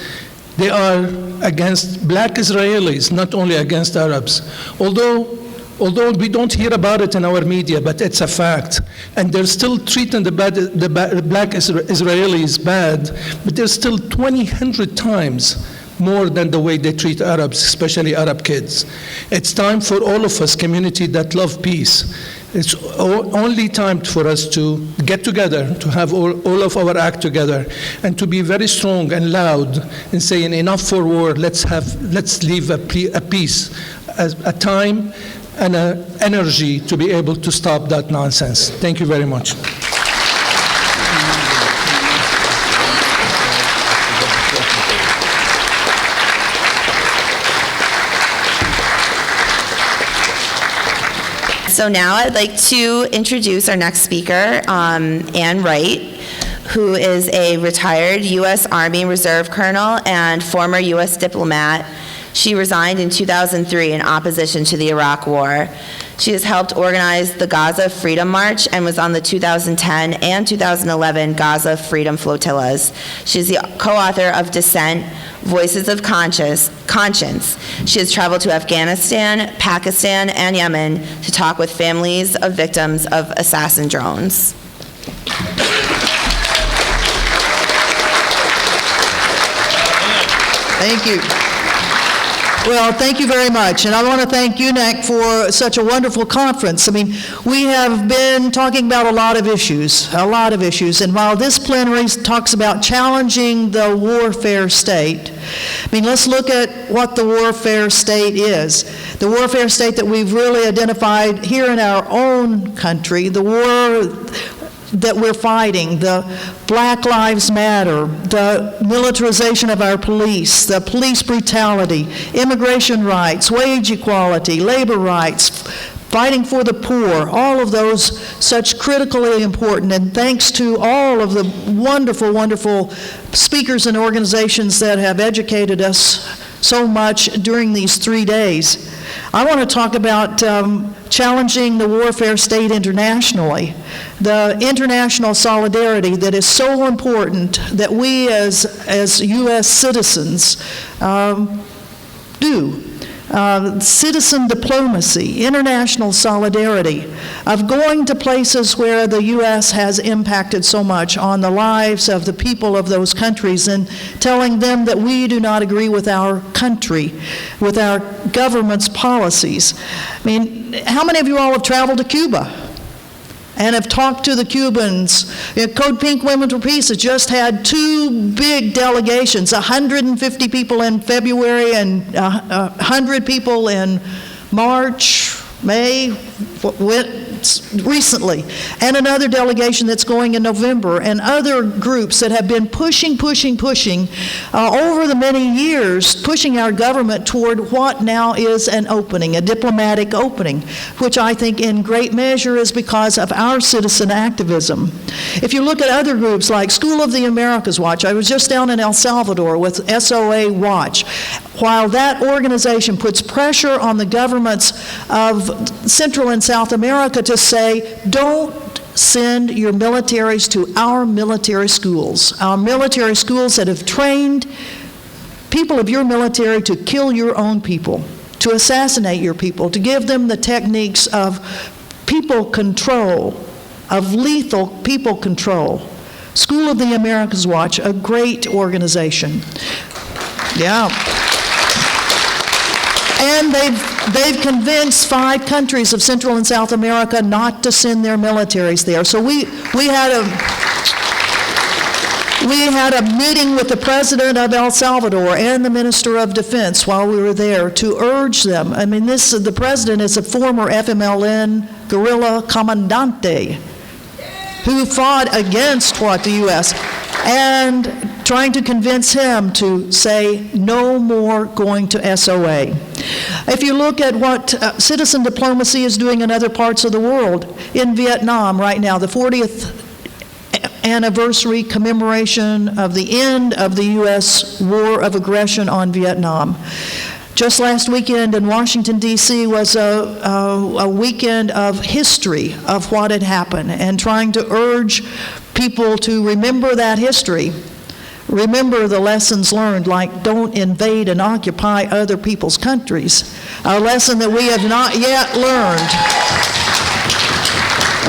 S8: They are against black Israelis, not only against Arabs. Although we don't hear about it in our media, but it's a fact. And they're still treating the black Israelis bad, but they're still 100 times more than the way they treat Arabs, especially Arab kids. It's time for all of us, community that love peace. It's only time for us to get together, to have all of our act together, and to be very strong and loud in saying enough for war, let's leave a peace, a time and an energy to be able to stop that nonsense. Thank you very much.
S4: So now I'd like to introduce our next speaker, Ann Wright, who is a retired U.S. Army Reserve Colonel and former U.S. diplomat. She resigned in 2003 in opposition to the Iraq War. She has helped organize the Gaza Freedom March and was on the 2010 and 2011 Gaza Freedom Flotillas. She's the co-author of Dissent, Voices of Conscience. She has traveled to Afghanistan, Pakistan, and Yemen to talk with families of victims of assassin drones.
S9: Thank you. Well, thank you very much. And I want to thank UNAC for such a wonderful conference. I mean, we have been talking about a lot of issues. And while this plenary talks about challenging the warfare state, I mean, let's look at what the warfare state is. The warfare state that we've really identified here in our own country, the war that we're fighting, the Black Lives Matter, the militarization of our police, the police brutality, immigration rights, wage equality, labor rights, fighting for the poor, all of those such critically important. And thanks to all of the wonderful, wonderful speakers and organizations that have educated us so much during these 3 days. I want to talk about challenging the warfare state internationally, the international solidarity that is so important that we as U.S. citizens do. Citizen diplomacy, international solidarity, of going to places where the U.S. has impacted so much on the lives of the people of those countries and telling them that we do not agree with our country, with our government's policies. I mean, how many of you all have traveled to Cuba and have talked to the Cubans? Code Pink Women for Peace has just had 2 big delegations, 150 people in February and 100 people in March, May, recently, and another delegation that's going in November, and other groups that have been pushing over the many years, pushing our government toward what now is an opening, a diplomatic opening, which I think in great measure is because of our citizen activism. If you look at other groups like School of the Americas Watch, I was just down in El Salvador with SOA Watch. While that organization puts pressure on the governments of Central and South America to say, don't send your militaries to our military schools that have trained people of your military to kill your own people, to assassinate your people, to give them the techniques of people control, of lethal people control. School of the Americas Watch, a great organization. Yeah. And they've convinced 5 countries of Central and South America not to send their militaries there. So we had a meeting with the president of El Salvador and the Minister of Defense while we were there to urge them. I mean, the president is a former FMLN guerrilla commandante who fought against the U.S. and trying to convince him to say no more going to SOA. If you look at what citizen diplomacy is doing in other parts of the world, in Vietnam right now, the 40th anniversary commemoration of the end of the U.S. war of aggression on Vietnam. Just last weekend in Washington, D.C. was a weekend of history of what had happened and trying to urge people to remember that history. Remember the lessons learned, like don't invade and occupy other people's countries, a lesson that we have not yet learned.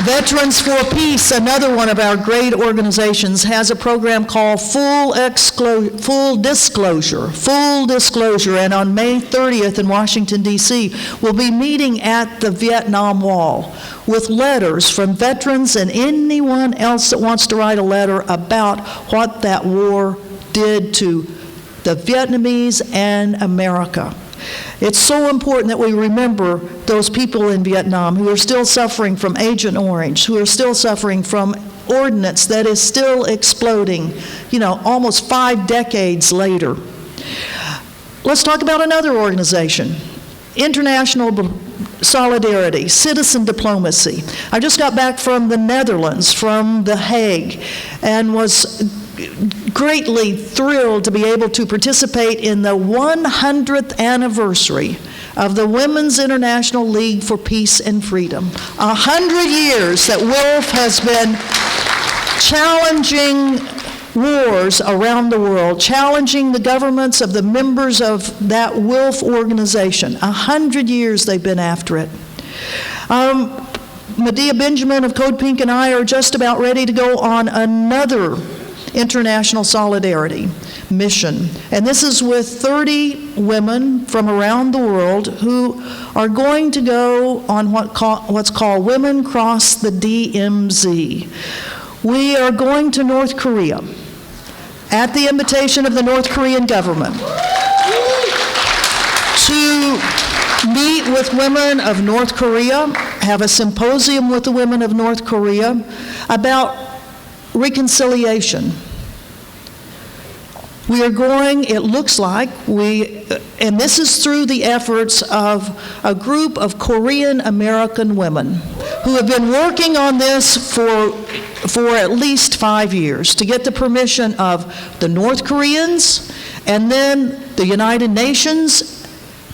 S9: Veterans for Peace, another one of our great organizations, has a program called Full Disclosure, and on May 30th in Washington, D.C., we'll be meeting at the Vietnam Wall with letters from veterans and anyone else that wants to write a letter about what that war did to the Vietnamese and America. It's so important that we remember those people in Vietnam who are still suffering from Agent Orange, who are still suffering from ordnance that is still exploding, almost 5 decades later. Let's talk about another organization, International Solidarity, Citizen Diplomacy. I just got back from the Netherlands, from The Hague, and was greatly thrilled to be able to participate in the 100th anniversary of the Women's International League for Peace and Freedom. 100 years that WILF has been challenging wars around the world, challenging the governments of the members of that WILF organization. 100 years they've been after it. Medea Benjamin of Code Pink and I are just about ready to go on another International Solidarity mission. And this is with 30 women from around the world who are going to go on what's called Women Cross the DMZ. We are going to North Korea at the invitation of the North Korean government to meet with women of North Korea, have a symposium with the women of North Korea about reconciliation. We are going, it looks like, and this is through the efforts of a group of Korean American women who have been working on this for at least 5 years to get the permission of the North Koreans and then the United Nations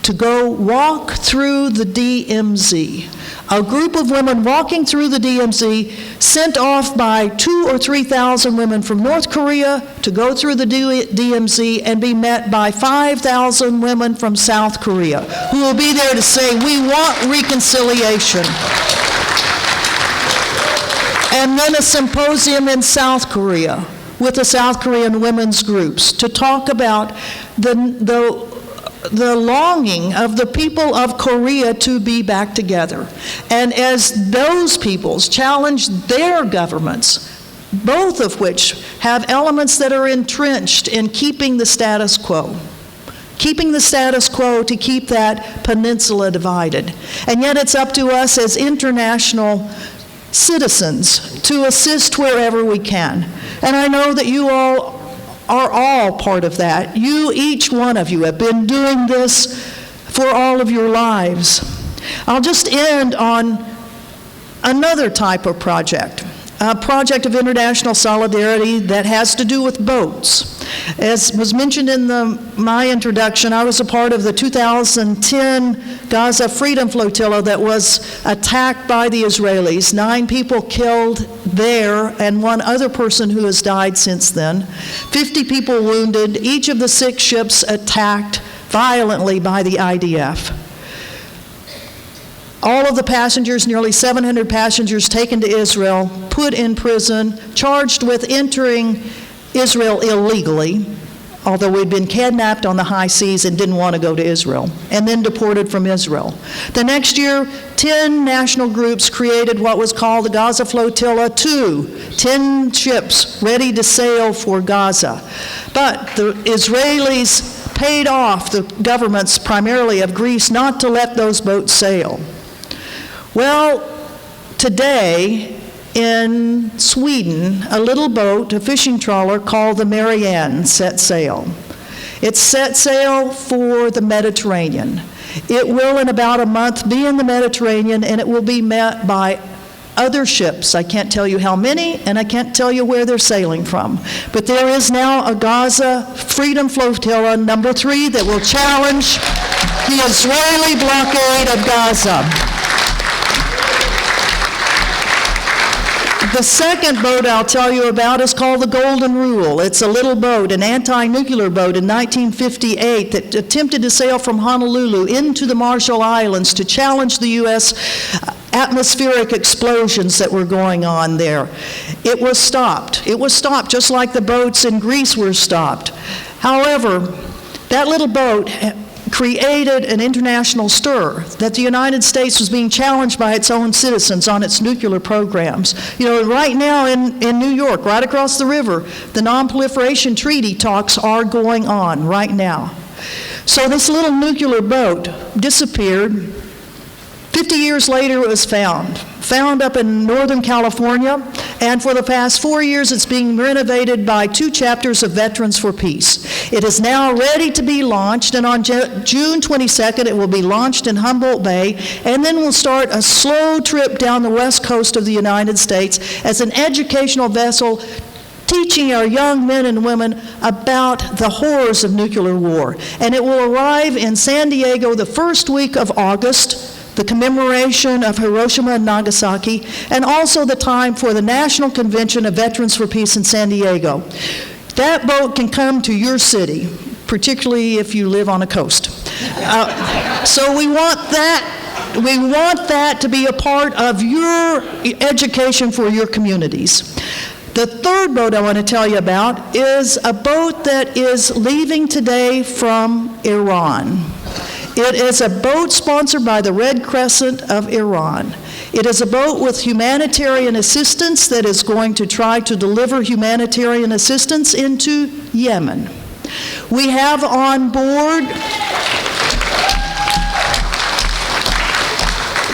S9: to go walk through the DMZ. A group of women walking through the DMZ, sent off by 2,000 or 3,000 women from North Korea to go through the DMZ and be met by 5,000 women from South Korea who will be there to say, we want reconciliation. And then a symposium in South Korea with the South Korean women's groups to talk about the longing of the people of Korea to be back together. And as those peoples challenge their governments, both of which have elements that are entrenched in keeping the status quo to keep that peninsula divided. And yet it's up to us as international citizens to assist wherever we can. And I know that you all are all part of that. You, each one of you, have been doing this for all of your lives. I'll just end on another type of project, a project of international solidarity that has to do with boats. As was mentioned in my introduction, I was a part of the 2010 Gaza Freedom Flotilla that was attacked by the Israelis. 9 people killed there and 1 other person who has died since then. 50 people wounded, each of the 6 ships attacked violently by the IDF. All of the passengers, nearly 700 passengers, taken to Israel, put in prison, charged with entering Israel illegally, although we'd been kidnapped on the high seas and didn't want to go to Israel, and then deported from Israel. The next year, 10 national groups created what was called the Gaza Flotilla II, 10 ships ready to sail for Gaza. But the Israelis paid off the governments, primarily of Greece, not to let those boats sail. Well, today, in Sweden, a little boat, a fishing trawler called the Marianne, set sail. It set sail for the Mediterranean. It will, in about a month, be in the Mediterranean, and it will be met by other ships. I can't tell you how many, and I can't tell you where they're sailing from. But there is now a Gaza Freedom Flotilla number 3 that will challenge the Israeli blockade of Gaza. The second boat I'll tell you about is called the Golden Rule. It's a little boat, an anti-nuclear boat in 1958 that attempted to sail from Honolulu into the Marshall Islands to challenge the U.S. atmospheric explosions that were going on there. It was stopped. It was stopped just like the boats in Greece were stopped. However, that little boat created an international stir that the United States was being challenged by its own citizens on its nuclear programs. You know, right now in New York, right across the river, the Non-Proliferation Treaty talks are going on right now. So this little nuclear boat disappeared. 50 years later, it was found up in Northern California, and for the past 4 years, it's being renovated by 2 chapters of Veterans for Peace. It is now ready to be launched, and on June 22nd, it will be launched in Humboldt Bay, and then we'll start a slow trip down the west coast of the United States as an educational vessel teaching our young men and women about the horrors of nuclear war. And it will arrive in San Diego the first week of August, the commemoration of Hiroshima and Nagasaki, and also the time for the National Convention of Veterans for Peace in San Diego. That boat can come to your city, particularly if you live on a coast. So we want that to be a part of your education for your communities. The third boat I want to tell you about is a boat that is leaving today from Iran. It is a boat sponsored by the Red Crescent of Iran. It is a boat with humanitarian assistance that is going to try to deliver humanitarian assistance into Yemen. We have on board,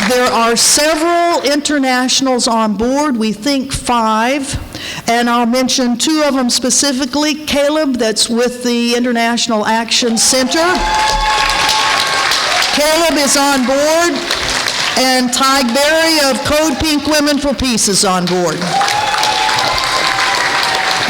S9: there are several internationals on board, we think 5. And I'll mention 2 of them specifically. Caleb, that's with the International Action Center. Caleb is on board, and Tig Berry of Code Pink Women for Peace is on board.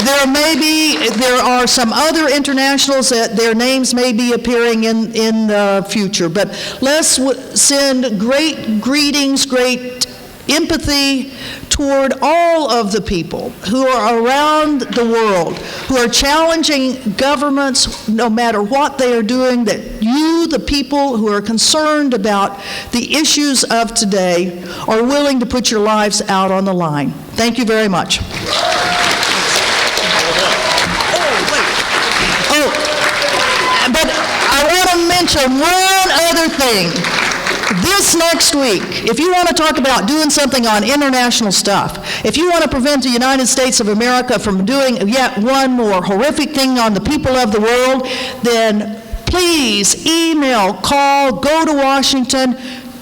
S9: There are some other internationals that their names may be appearing in the future, but let's send great greetings, great empathy toward all of the people who are around the world, who are challenging governments no matter what they are doing, that you, the people who are concerned about the issues of today, are willing to put your lives out on the line. Thank you very much. But I want to mention one other thing. This next week, if you want to talk about doing something on international stuff, if you want to prevent the United States of America from doing yet one more horrific thing on the people of the world, then please email, call, go to Washington.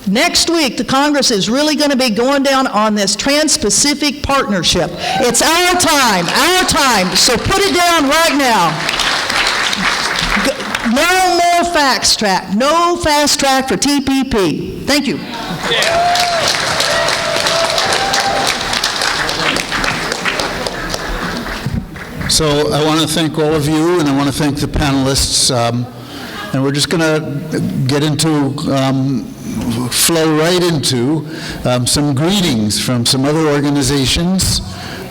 S9: Next week, the Congress is really going to be going down on this Trans-Pacific Partnership. It's our time, so put it down right now. No more fast track. No fast track for TPP. Thank you.
S1: So I want to thank all of you, and I want to thank the panelists. And we're just going to get into, flow right into some greetings from some other organizations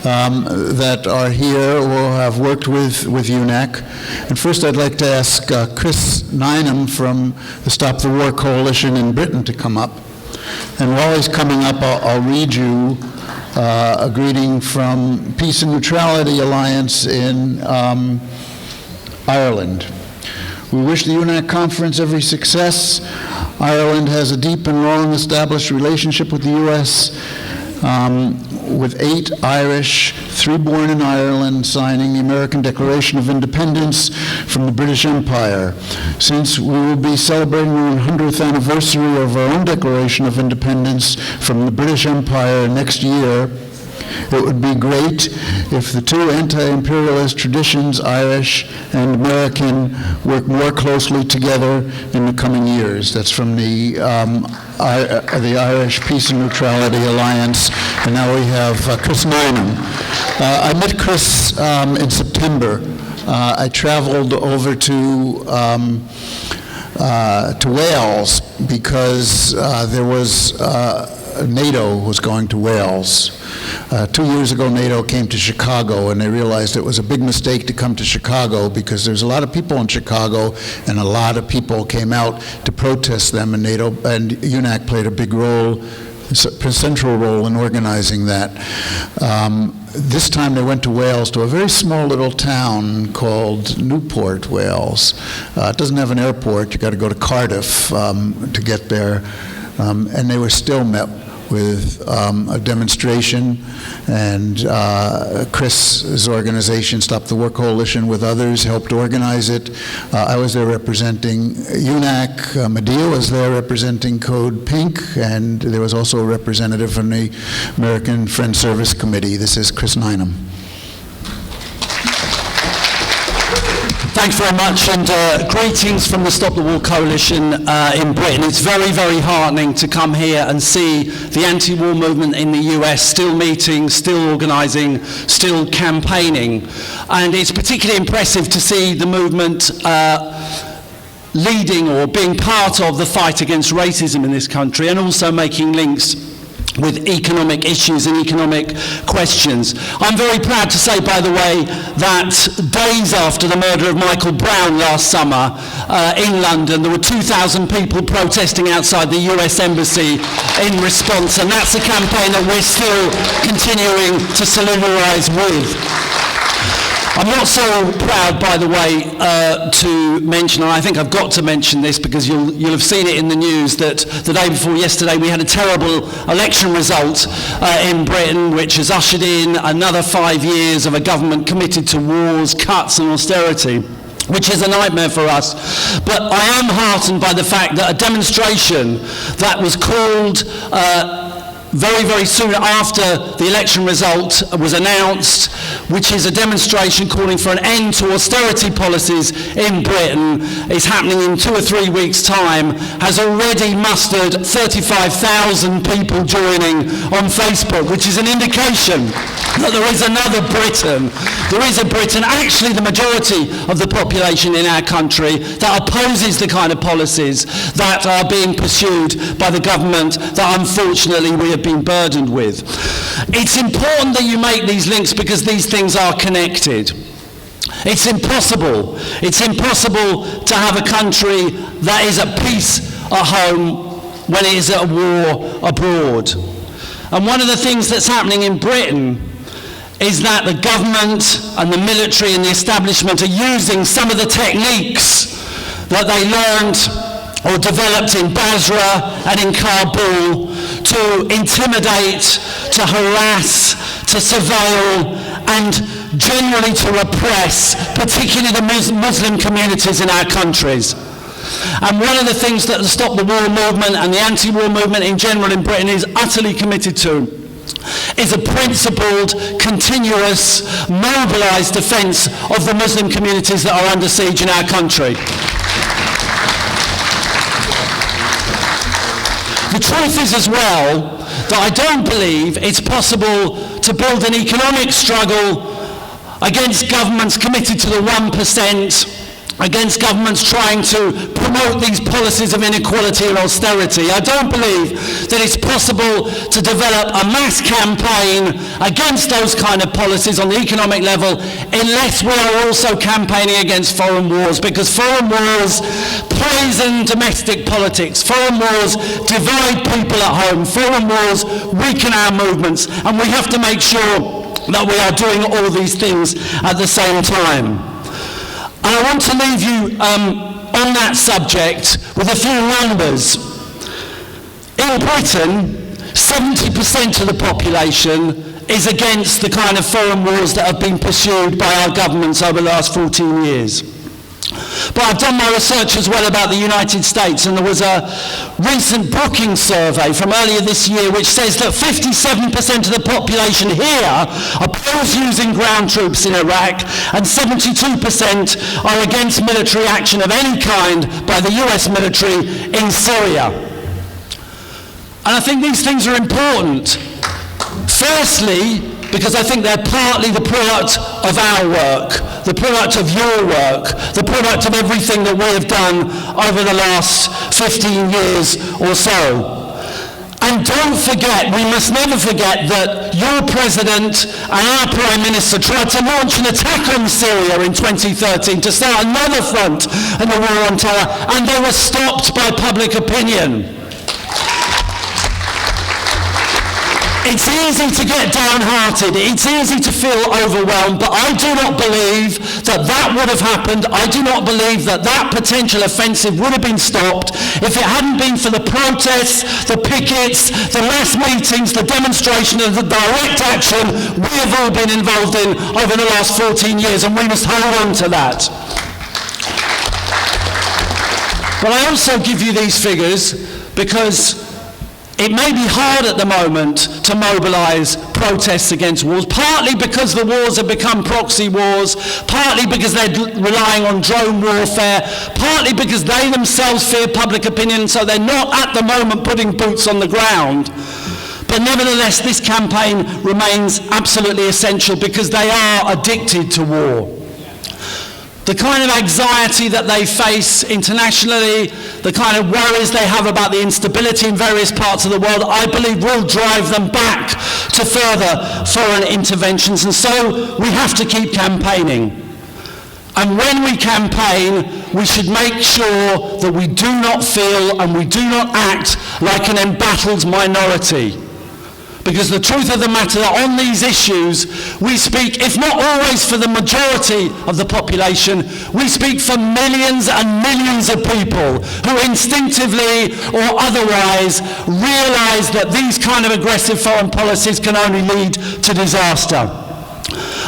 S1: that are here or have worked with UNAC. And first I'd like to ask Chris Nineham from the Stop the War Coalition in Britain to come up. And while he's coming up, I'll read you a greeting from Peace and Neutrality Alliance in Ireland. We wish the UNAC conference every success. Ireland has a deep and long established relationship with the U.S., with 8 Irish, 3 born in Ireland, signing the American Declaration of Independence from the British Empire. Since we will be celebrating the 100th anniversary of our own Declaration of Independence from the British Empire next year, it would be great if the two anti-imperialist traditions, Irish and American, work more closely together in the coming years. That's from the Irish Peace and Neutrality Alliance. And now we have Chris Nineham. I met Chris in September. I traveled over to Wales because there was NATO was going to Wales. 2 years ago, NATO came to Chicago, and they realized it was a big mistake to come to Chicago because there's a lot of people in Chicago, and a lot of people came out to protest them, and NATO and UNAC played a big role, a central role in organizing that. This time they went to Wales, to a very small little town called Newport, Wales. It doesn't have an airport. You got to go to Cardiff to get there, and they were still met with a demonstration, and Chris's organization, Stop the War Coalition, with others, helped organize it. I was there representing UNAC. Medea was there representing Code Pink, and there was also a representative from the American Friends Service Committee. This is Chris Nineham.
S10: Thanks very much, and greetings from the Stop the War Coalition in Britain. It's very, very heartening to come here and see the anti-war movement in the US still meeting, still organising, still campaigning. And it's particularly impressive to see the movement leading or being part of the fight against racism in this country, and also making links with economic issues and economic questions. I'm very proud to say, by the way, that days after the murder of Michael Brown last summer in London, there were 2,000 people protesting outside the US Embassy in response, and that's a campaign that we're still continuing to solidarize with. I'm not so proud, by the way, to mention, and I think I've got to mention this because you'll have seen it in the news, that the day before yesterday we had a terrible election result in Britain, which has ushered in another 5 years of a government committed to wars, cuts and austerity, which is a nightmare for us. But I am heartened by the fact that a demonstration that was called very, very soon after the election result was announced, which is a demonstration calling for an end to austerity policies in Britain, is happening in 2 or 3 weeks' time, has already mustered 35,000 people joining on Facebook, which is an indication that there is another Britain. There is a Britain, actually the majority of the population in our country, that opposes the kind of policies that are being pursued by the government that unfortunately we have been burdened with. It's important that you make these links because these things are connected. It's impossible to have a country that is at peace at home when it is at war abroad. And one of the things that's happening in Britain is that the government and the military and the establishment are using some of the techniques that they learned or developed in Basra and in Kabul to intimidate, to harass, to surveil, and generally to repress, particularly the Muslim communities in our countries. And one of the things that the Stop the War movement and the anti-war movement in general in Britain is utterly committed to is a principled, continuous, mobilised defence of the Muslim communities that are under siege in our country. The truth is as well that I don't believe it's possible to build an economic struggle against governments committed to the 1%, against governments trying to promote these policies of inequality and austerity. I don't believe that it's possible to develop a mass campaign against those kind of policies on the economic level unless we are also campaigning against foreign wars, because foreign wars poison domestic politics, foreign wars divide people at home, foreign wars weaken our movements, and we have to make sure that we are doing all these things at the same time. And I want to leave you on that subject with a few numbers. In Britain, 70% of the population is against the kind of foreign wars that have been pursued by our governments over the last 14 years. But I've done my research as well about the United States, and there was a recent Brookings survey from earlier this year which says that 57% of the population here oppose using ground troops in Iraq, and 72% are against military action of any kind by the US military in Syria. And I think these things are important. Firstly, because I think they're partly the product of our work, the product of your work, the product of everything that we have done over the last 15 years or so. And don't forget, we must never forget that your president and our prime minister tried to launch an attack on Syria in 2013 to start another front in the war on terror, and they were stopped by public opinion. It's easy to get downhearted, it's easy to feel overwhelmed, but I do not believe that that would have happened. I do not believe that that potential offensive would have been stopped if it hadn't been for the protests, the pickets, the mass meetings, the demonstration and the direct action we have all been involved in over the last 14 years, and we must hold on to that. But I also give you these figures because it may be hard at the moment to mobilise protests against wars, partly because the wars have become proxy wars, partly because they're relying on drone warfare, partly because they themselves fear public opinion, so they're not at the moment putting boots on the ground. But nevertheless, this campaign remains absolutely essential because they are addicted to war. The kind of anxiety that they face internationally, the kind of worries they have about the instability in various parts of the world, I believe will drive them back to further foreign interventions. And so we have to keep campaigning. And when we campaign, we should make sure that we do not feel and we do not act like an embattled minority. Because the truth of the matter, that on these issues, we speak, if not always for the majority of the population, we speak for millions and millions of people who instinctively or otherwise realise that these kind of aggressive foreign policies can only lead to disaster.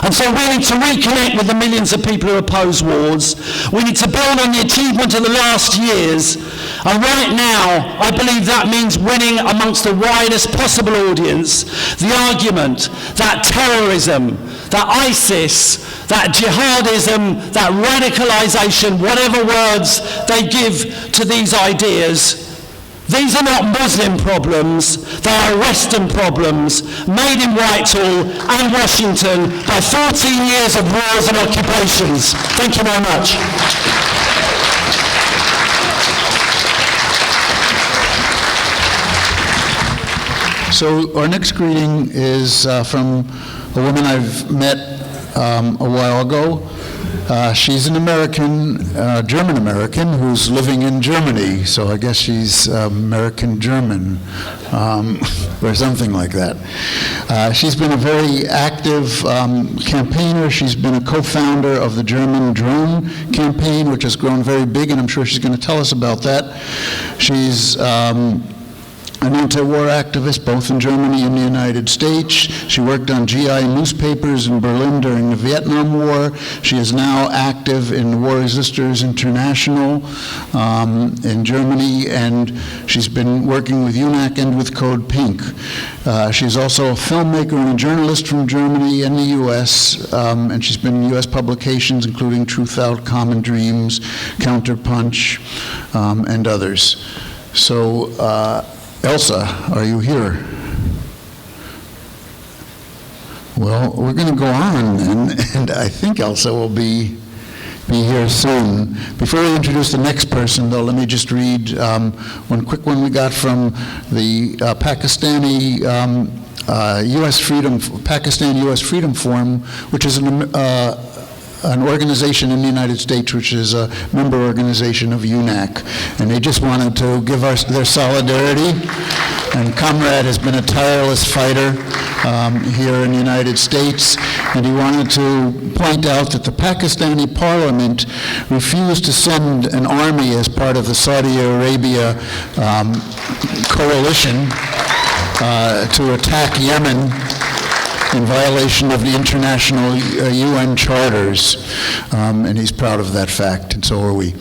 S10: And so we need to reconnect with the millions of people who oppose wars. We need to build on the achievement of the last years. And right now, I believe that means winning amongst the widest possible audience the argument that terrorism, that ISIS, that jihadism, that radicalization, whatever words they give to these ideas, these are not Muslim problems, they are Western problems made in Whitehall and Washington by 14 years of wars and occupations. Thank you very much.
S1: So our next greeting is from a woman I've met a while ago. She's an American, German-American, who's living in Germany, so I guess she's American-German, or something like that. She's been a very active campaigner. She's been a co-founder of the German drone campaign, which has grown very big, and I'm sure she's going to tell us about that. She's an anti-war activist both in Germany and the United States. She worked on GI newspapers in Berlin during the Vietnam War. She is now active in War Resisters International in Germany, and she's been working with UNAC and with Code Pink. She's also a filmmaker and a journalist from Germany and the US, and she's been in US publications including Truth Out, Common Dreams, Counterpunch, and others. So, Elsa, are you here? Well, we're going to go on, and I think Elsa will be here soon. Before we introduce the next person, though, let me just read one quick one we got from the Pakistan U.S. Freedom Forum, which is an organization in the United States, which is a member organization of UNAC, and they just wanted to give us their solidarity. And Comrade has been a tireless fighter here in the United States, and he wanted to point out that the Pakistani parliament refused to send an army as part of the Saudi Arabia coalition to attack Yemen in violation of the international UN charters, and he's proud of that fact, and so are we.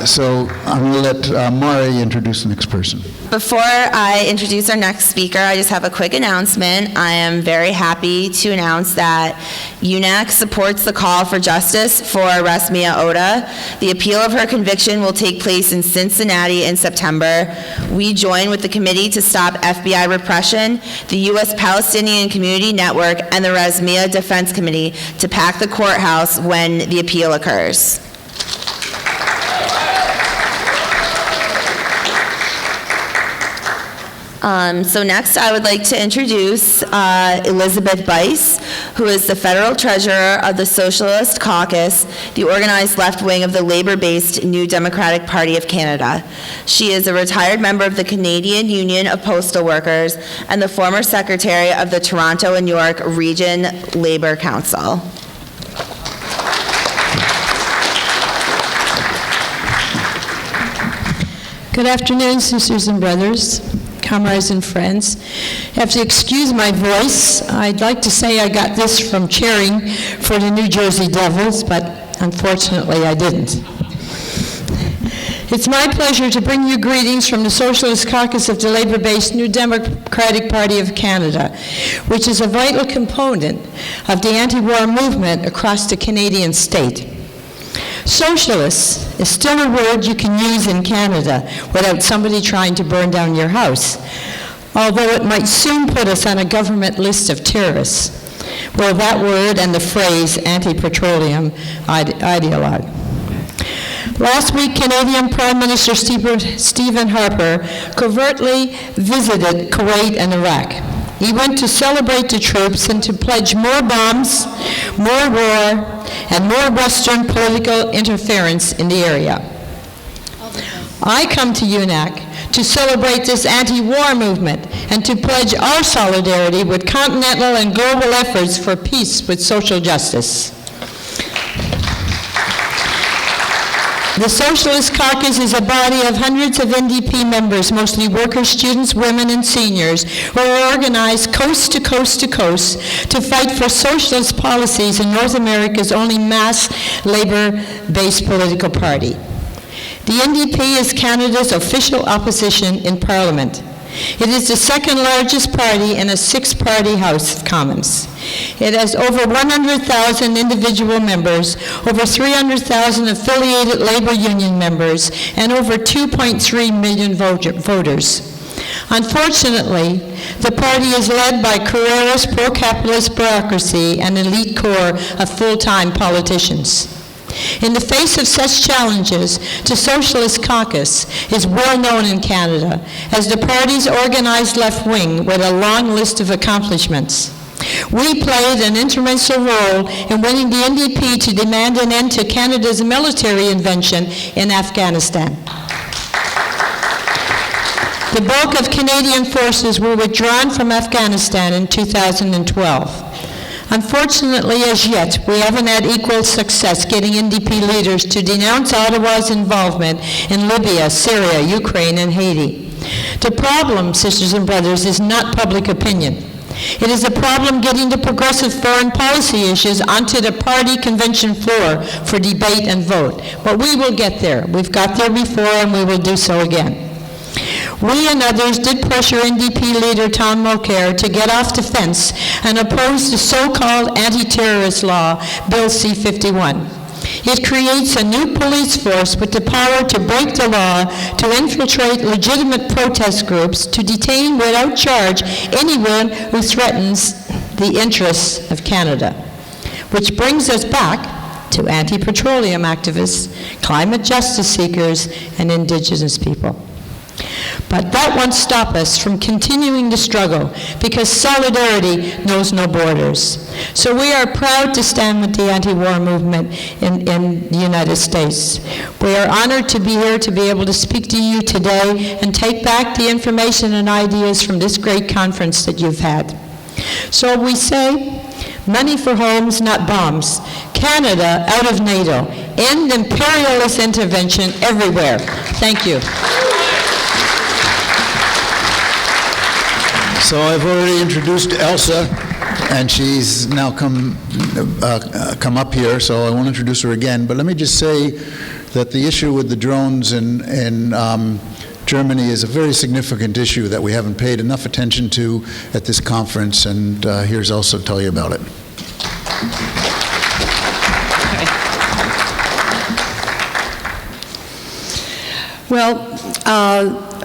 S1: So I'm going to let Mari introduce the next person.
S4: Before I introduce our next speaker, I just have a quick announcement. I am very happy to announce that UNAC supports the call for justice for Rasmea Oda. The appeal of her conviction will take place in Cincinnati in September. We join with the Committee to Stop FBI Repression, the U.S. Palestinian Community Network, and the Rasmea Defense Committee to pack the courthouse when the appeal occurs. So next, I would like to introduce Elizabeth Byce, who is the federal treasurer of the Socialist Caucus, the organized left wing of the labor-based New Democratic Party of Canada. She is a retired member of the Canadian Union of Postal Workers and the former secretary of the Toronto and York Region Labor Council.
S11: Good afternoon, sisters and brothers, comrades and friends. You have to excuse my voice. I'd like to say I got this from cheering for the New Jersey Devils, but unfortunately I didn't. It's my pleasure to bring you greetings from the Socialist Caucus of the labor-based New Democratic Party of Canada, which is a vital component of the anti-war movement across the Canadian state. Socialist is still a word you can use in Canada without somebody trying to burn down your house, although it might soon put us on a government list of terrorists. Well, that word and the phrase anti-petroleum ideologue. Last week, Canadian Prime Minister Stephen Harper covertly visited Kuwait and Iraq. He went to celebrate the troops and to pledge more bombs, more war, and more Western political interference in the area. I come to UNAC to celebrate this anti-war movement and to pledge our solidarity with continental and global efforts for peace with social justice. The Socialist Caucus is a body of hundreds of NDP members, mostly workers, students, women, and seniors, who are organized coast to coast to coast to fight for socialist policies in North America's only mass labor-based political party. The NDP is Canada's official opposition in Parliament. It is the second largest party in a six-party House of Commons. It has over 100,000 individual members, over 300,000 affiliated labor union members, and over 2.3 million voters. Unfortunately, the party is led by careerist pro-capitalist bureaucracy and elite core of full-time politicians. In the face of such challenges, the Socialist Caucus is well known in Canada as the party's organized left wing with a long list of accomplishments. We played an instrumental role in winning the NDP to demand an end to Canada's military intervention in Afghanistan. The bulk of Canadian forces were withdrawn from Afghanistan in 2012. Unfortunately, as yet, we haven't had equal success getting NDP leaders to denounce Ottawa's involvement in Libya, Syria, Ukraine, and Haiti. The problem, sisters and brothers, is not public opinion. It is a problem getting the progressive foreign policy issues onto the party convention floor for debate and vote. But we will get there. We've got there before, and we will do so again. We and others did pressure NDP leader Tom Mulcair to get off the fence and oppose the so-called anti-terrorist law, Bill C-51. It creates a new police force with the power to break the law, to infiltrate legitimate protest groups, to detain without charge anyone who threatens the interests of Canada. Which brings us back to anti-petroleum activists, climate justice seekers, and Indigenous people. But that won't stop us from continuing the struggle, because solidarity knows no borders. So we are proud to stand with the anti-war movement in the United States. We are honored to be here to be able to speak to you today and take back the information and ideas from this great conference that you've had. So we say, money for homes, not bombs. Canada out of NATO. End imperialist intervention everywhere. Thank you.
S1: So I've already introduced Elsa, and she's now come up here, so I won't introduce her again. But let me just say that the issue with the drones in Germany is a very significant issue that we haven't paid enough attention to at this conference, and here's Elsa to tell you about it.
S12: Well,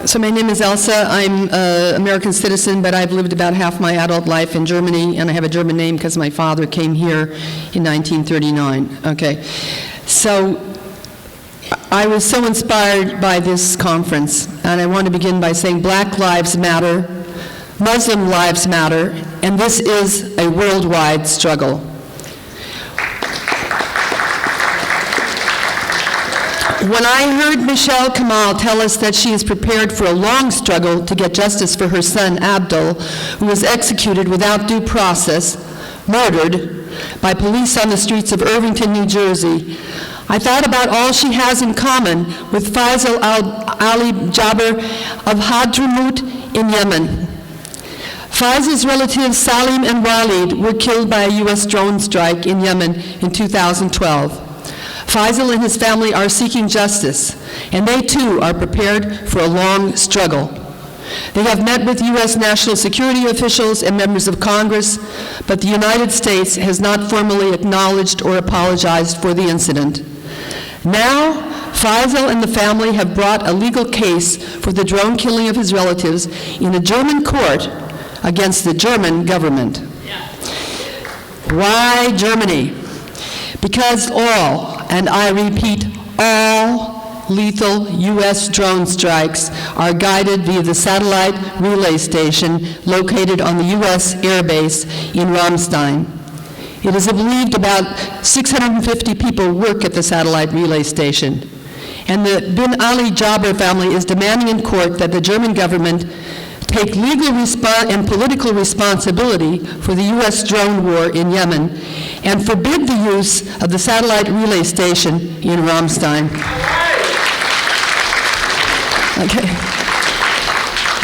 S12: so my name is Elsa. I'm an American citizen, but I've lived about half my adult life in Germany, and I have a German name because my father came here in 1939. Okay, so I was so inspired by this conference, and I want to begin by saying Black lives matter, Muslim lives matter, and this is a worldwide struggle. When I heard Michelle Kamal tell us that she is prepared for a long struggle to get justice for her son, Abdul, who was executed without due process, murdered by police on the streets of Irvington, New Jersey, I thought about all she has in common with Faisal Ali Jaber of Hadramaut in Yemen. Faisal's relatives Salim and Walid were killed by a U.S. drone strike in Yemen in 2012. Faisal and his family are seeking justice, and they too are prepared for a long struggle. They have met with U.S. national security officials and members of Congress, but the United States has not formally acknowledged or apologized for the incident. Now, Faisal and the family have brought a legal case for the drone killing of his relatives in a German court against the German government. Why Germany? Because all, and I repeat, all lethal U.S. drone strikes are guided via the satellite relay station located on the U.S. Air Base in Ramstein. It is believed about 650 people work at the satellite relay station. And the Bin Ali Jaber family is demanding in court that the German government take legal and political responsibility for the U.S. drone war in Yemen and forbid the use of the satellite relay station in Ramstein. Okay.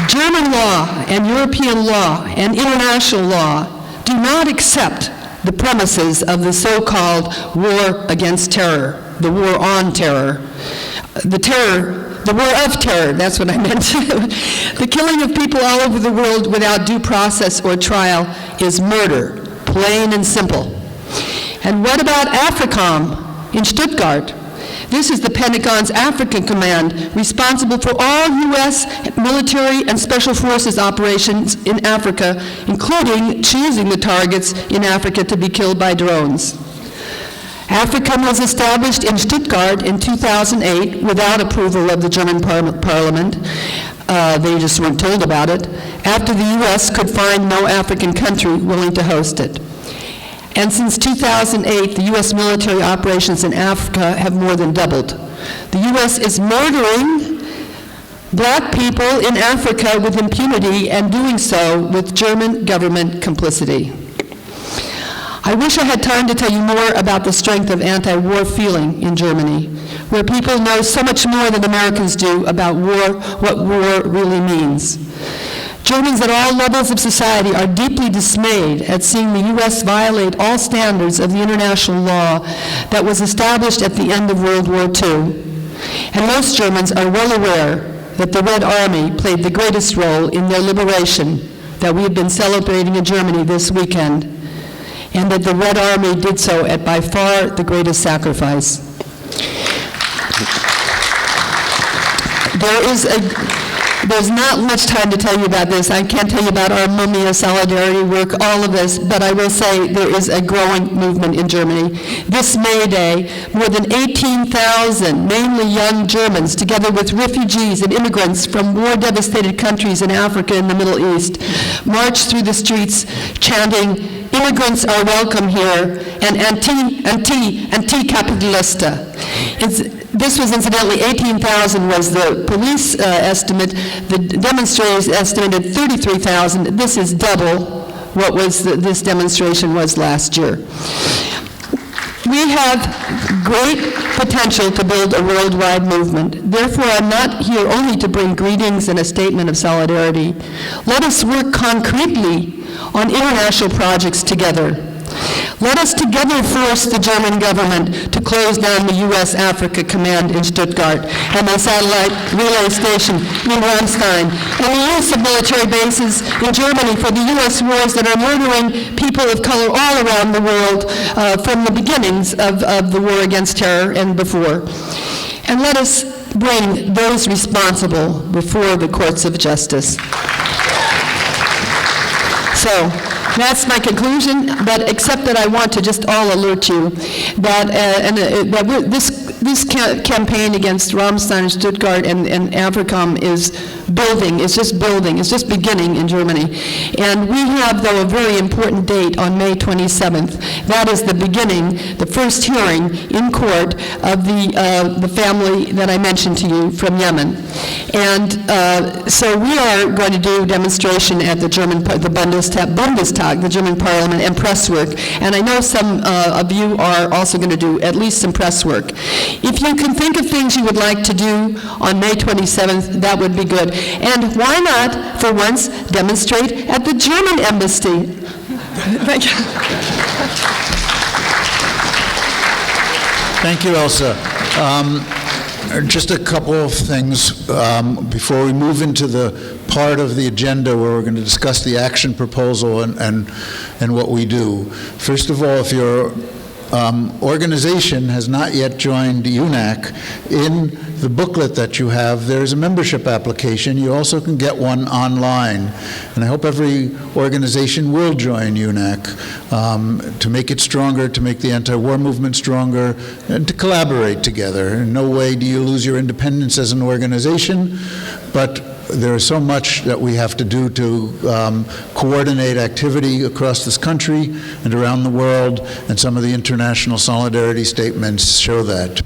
S12: German law and European law and international law do not accept the premises of the so-called war against terror, the war on terror. The war of terror, that's what I meant. The killing of people all over the world without due process or trial is murder, plain and simple. And what about AFRICOM in Stuttgart? This is the Pentagon's African Command, responsible for all U.S. military and special forces operations in Africa, including choosing the targets in Africa to be killed by drones. AFRICOM was established in Stuttgart in 2008 without approval of the German parliament. They just weren't told about it, after the U.S. could find no African country willing to host it. And since 2008, the U.S. military operations in Africa have more than doubled. The U.S. is murdering black people in Africa with impunity and doing so with German government complicity. I wish I had time to tell you more about the strength of anti-war feeling in Germany, where people know so much more than Americans do about war, what war really means. Germans at all levels of society are deeply dismayed at seeing the U.S. violate all standards of the international law that was established at the end of World War II. And most Germans are well aware that the Red Army played the greatest role in their liberation that we have been celebrating in Germany this weekend, and that the Red Army did so at by far the greatest There's not much time to tell you about this. I can't tell you about our Mumia solidarity work, all of this, but I will say there is a growing movement in Germany. This May Day, more than 18,000, mainly young Germans, together with refugees and immigrants from war-devastated countries in Africa and the Middle East, marched through the streets chanting, "Immigrants are welcome here," and anti-capitalista. This was incidentally 18,000 was the police estimate. The demonstrators estimated 33,000. This is double what this demonstration was last year. We have great potential to build a worldwide movement. Therefore, I'm not here only to bring greetings and a statement of solidarity. Let us work concretely on international projects together. Let us together force the German government to close down the U.S. Africa Command in Stuttgart and the satellite relay station in Ramstein, and the use of military bases in Germany for the U.S. wars that are murdering people of color all around the world from the beginnings of the war against terror and before. And let us bring those responsible before the courts of justice. So, that's my conclusion, but except that I want to just all alert you that, this campaign against Ramstein and Stuttgart and AFRICOM is building, it's just beginning in Germany. And we have, though, a very important date on May 27th. That is the beginning, the first hearing in court of the family that I mentioned to you from Yemen. And so we are going to do a demonstration at the Bundestag, the German Parliament, and press work. And I know some of you are also going to do at least some press work. If you can think of things you would like to do on May 27th, that would be good. And why not, for once, demonstrate at the German embassy? Thank you.
S1: Thank you, Elsa. Just a couple of things before we move into the part of the agenda where we're going to discuss the action proposal and what we do. First of all, if your organization has not yet joined UNAC, in the booklet that you have, there's a membership application. You also can get one online. And I hope every organization will join UNAC to make it stronger, to make the anti-war movement stronger, and to collaborate together. In no way do you lose your independence as an organization, but there is so much that we have to do to coordinate activity across this country and around the world, and some of the international solidarity statements show that.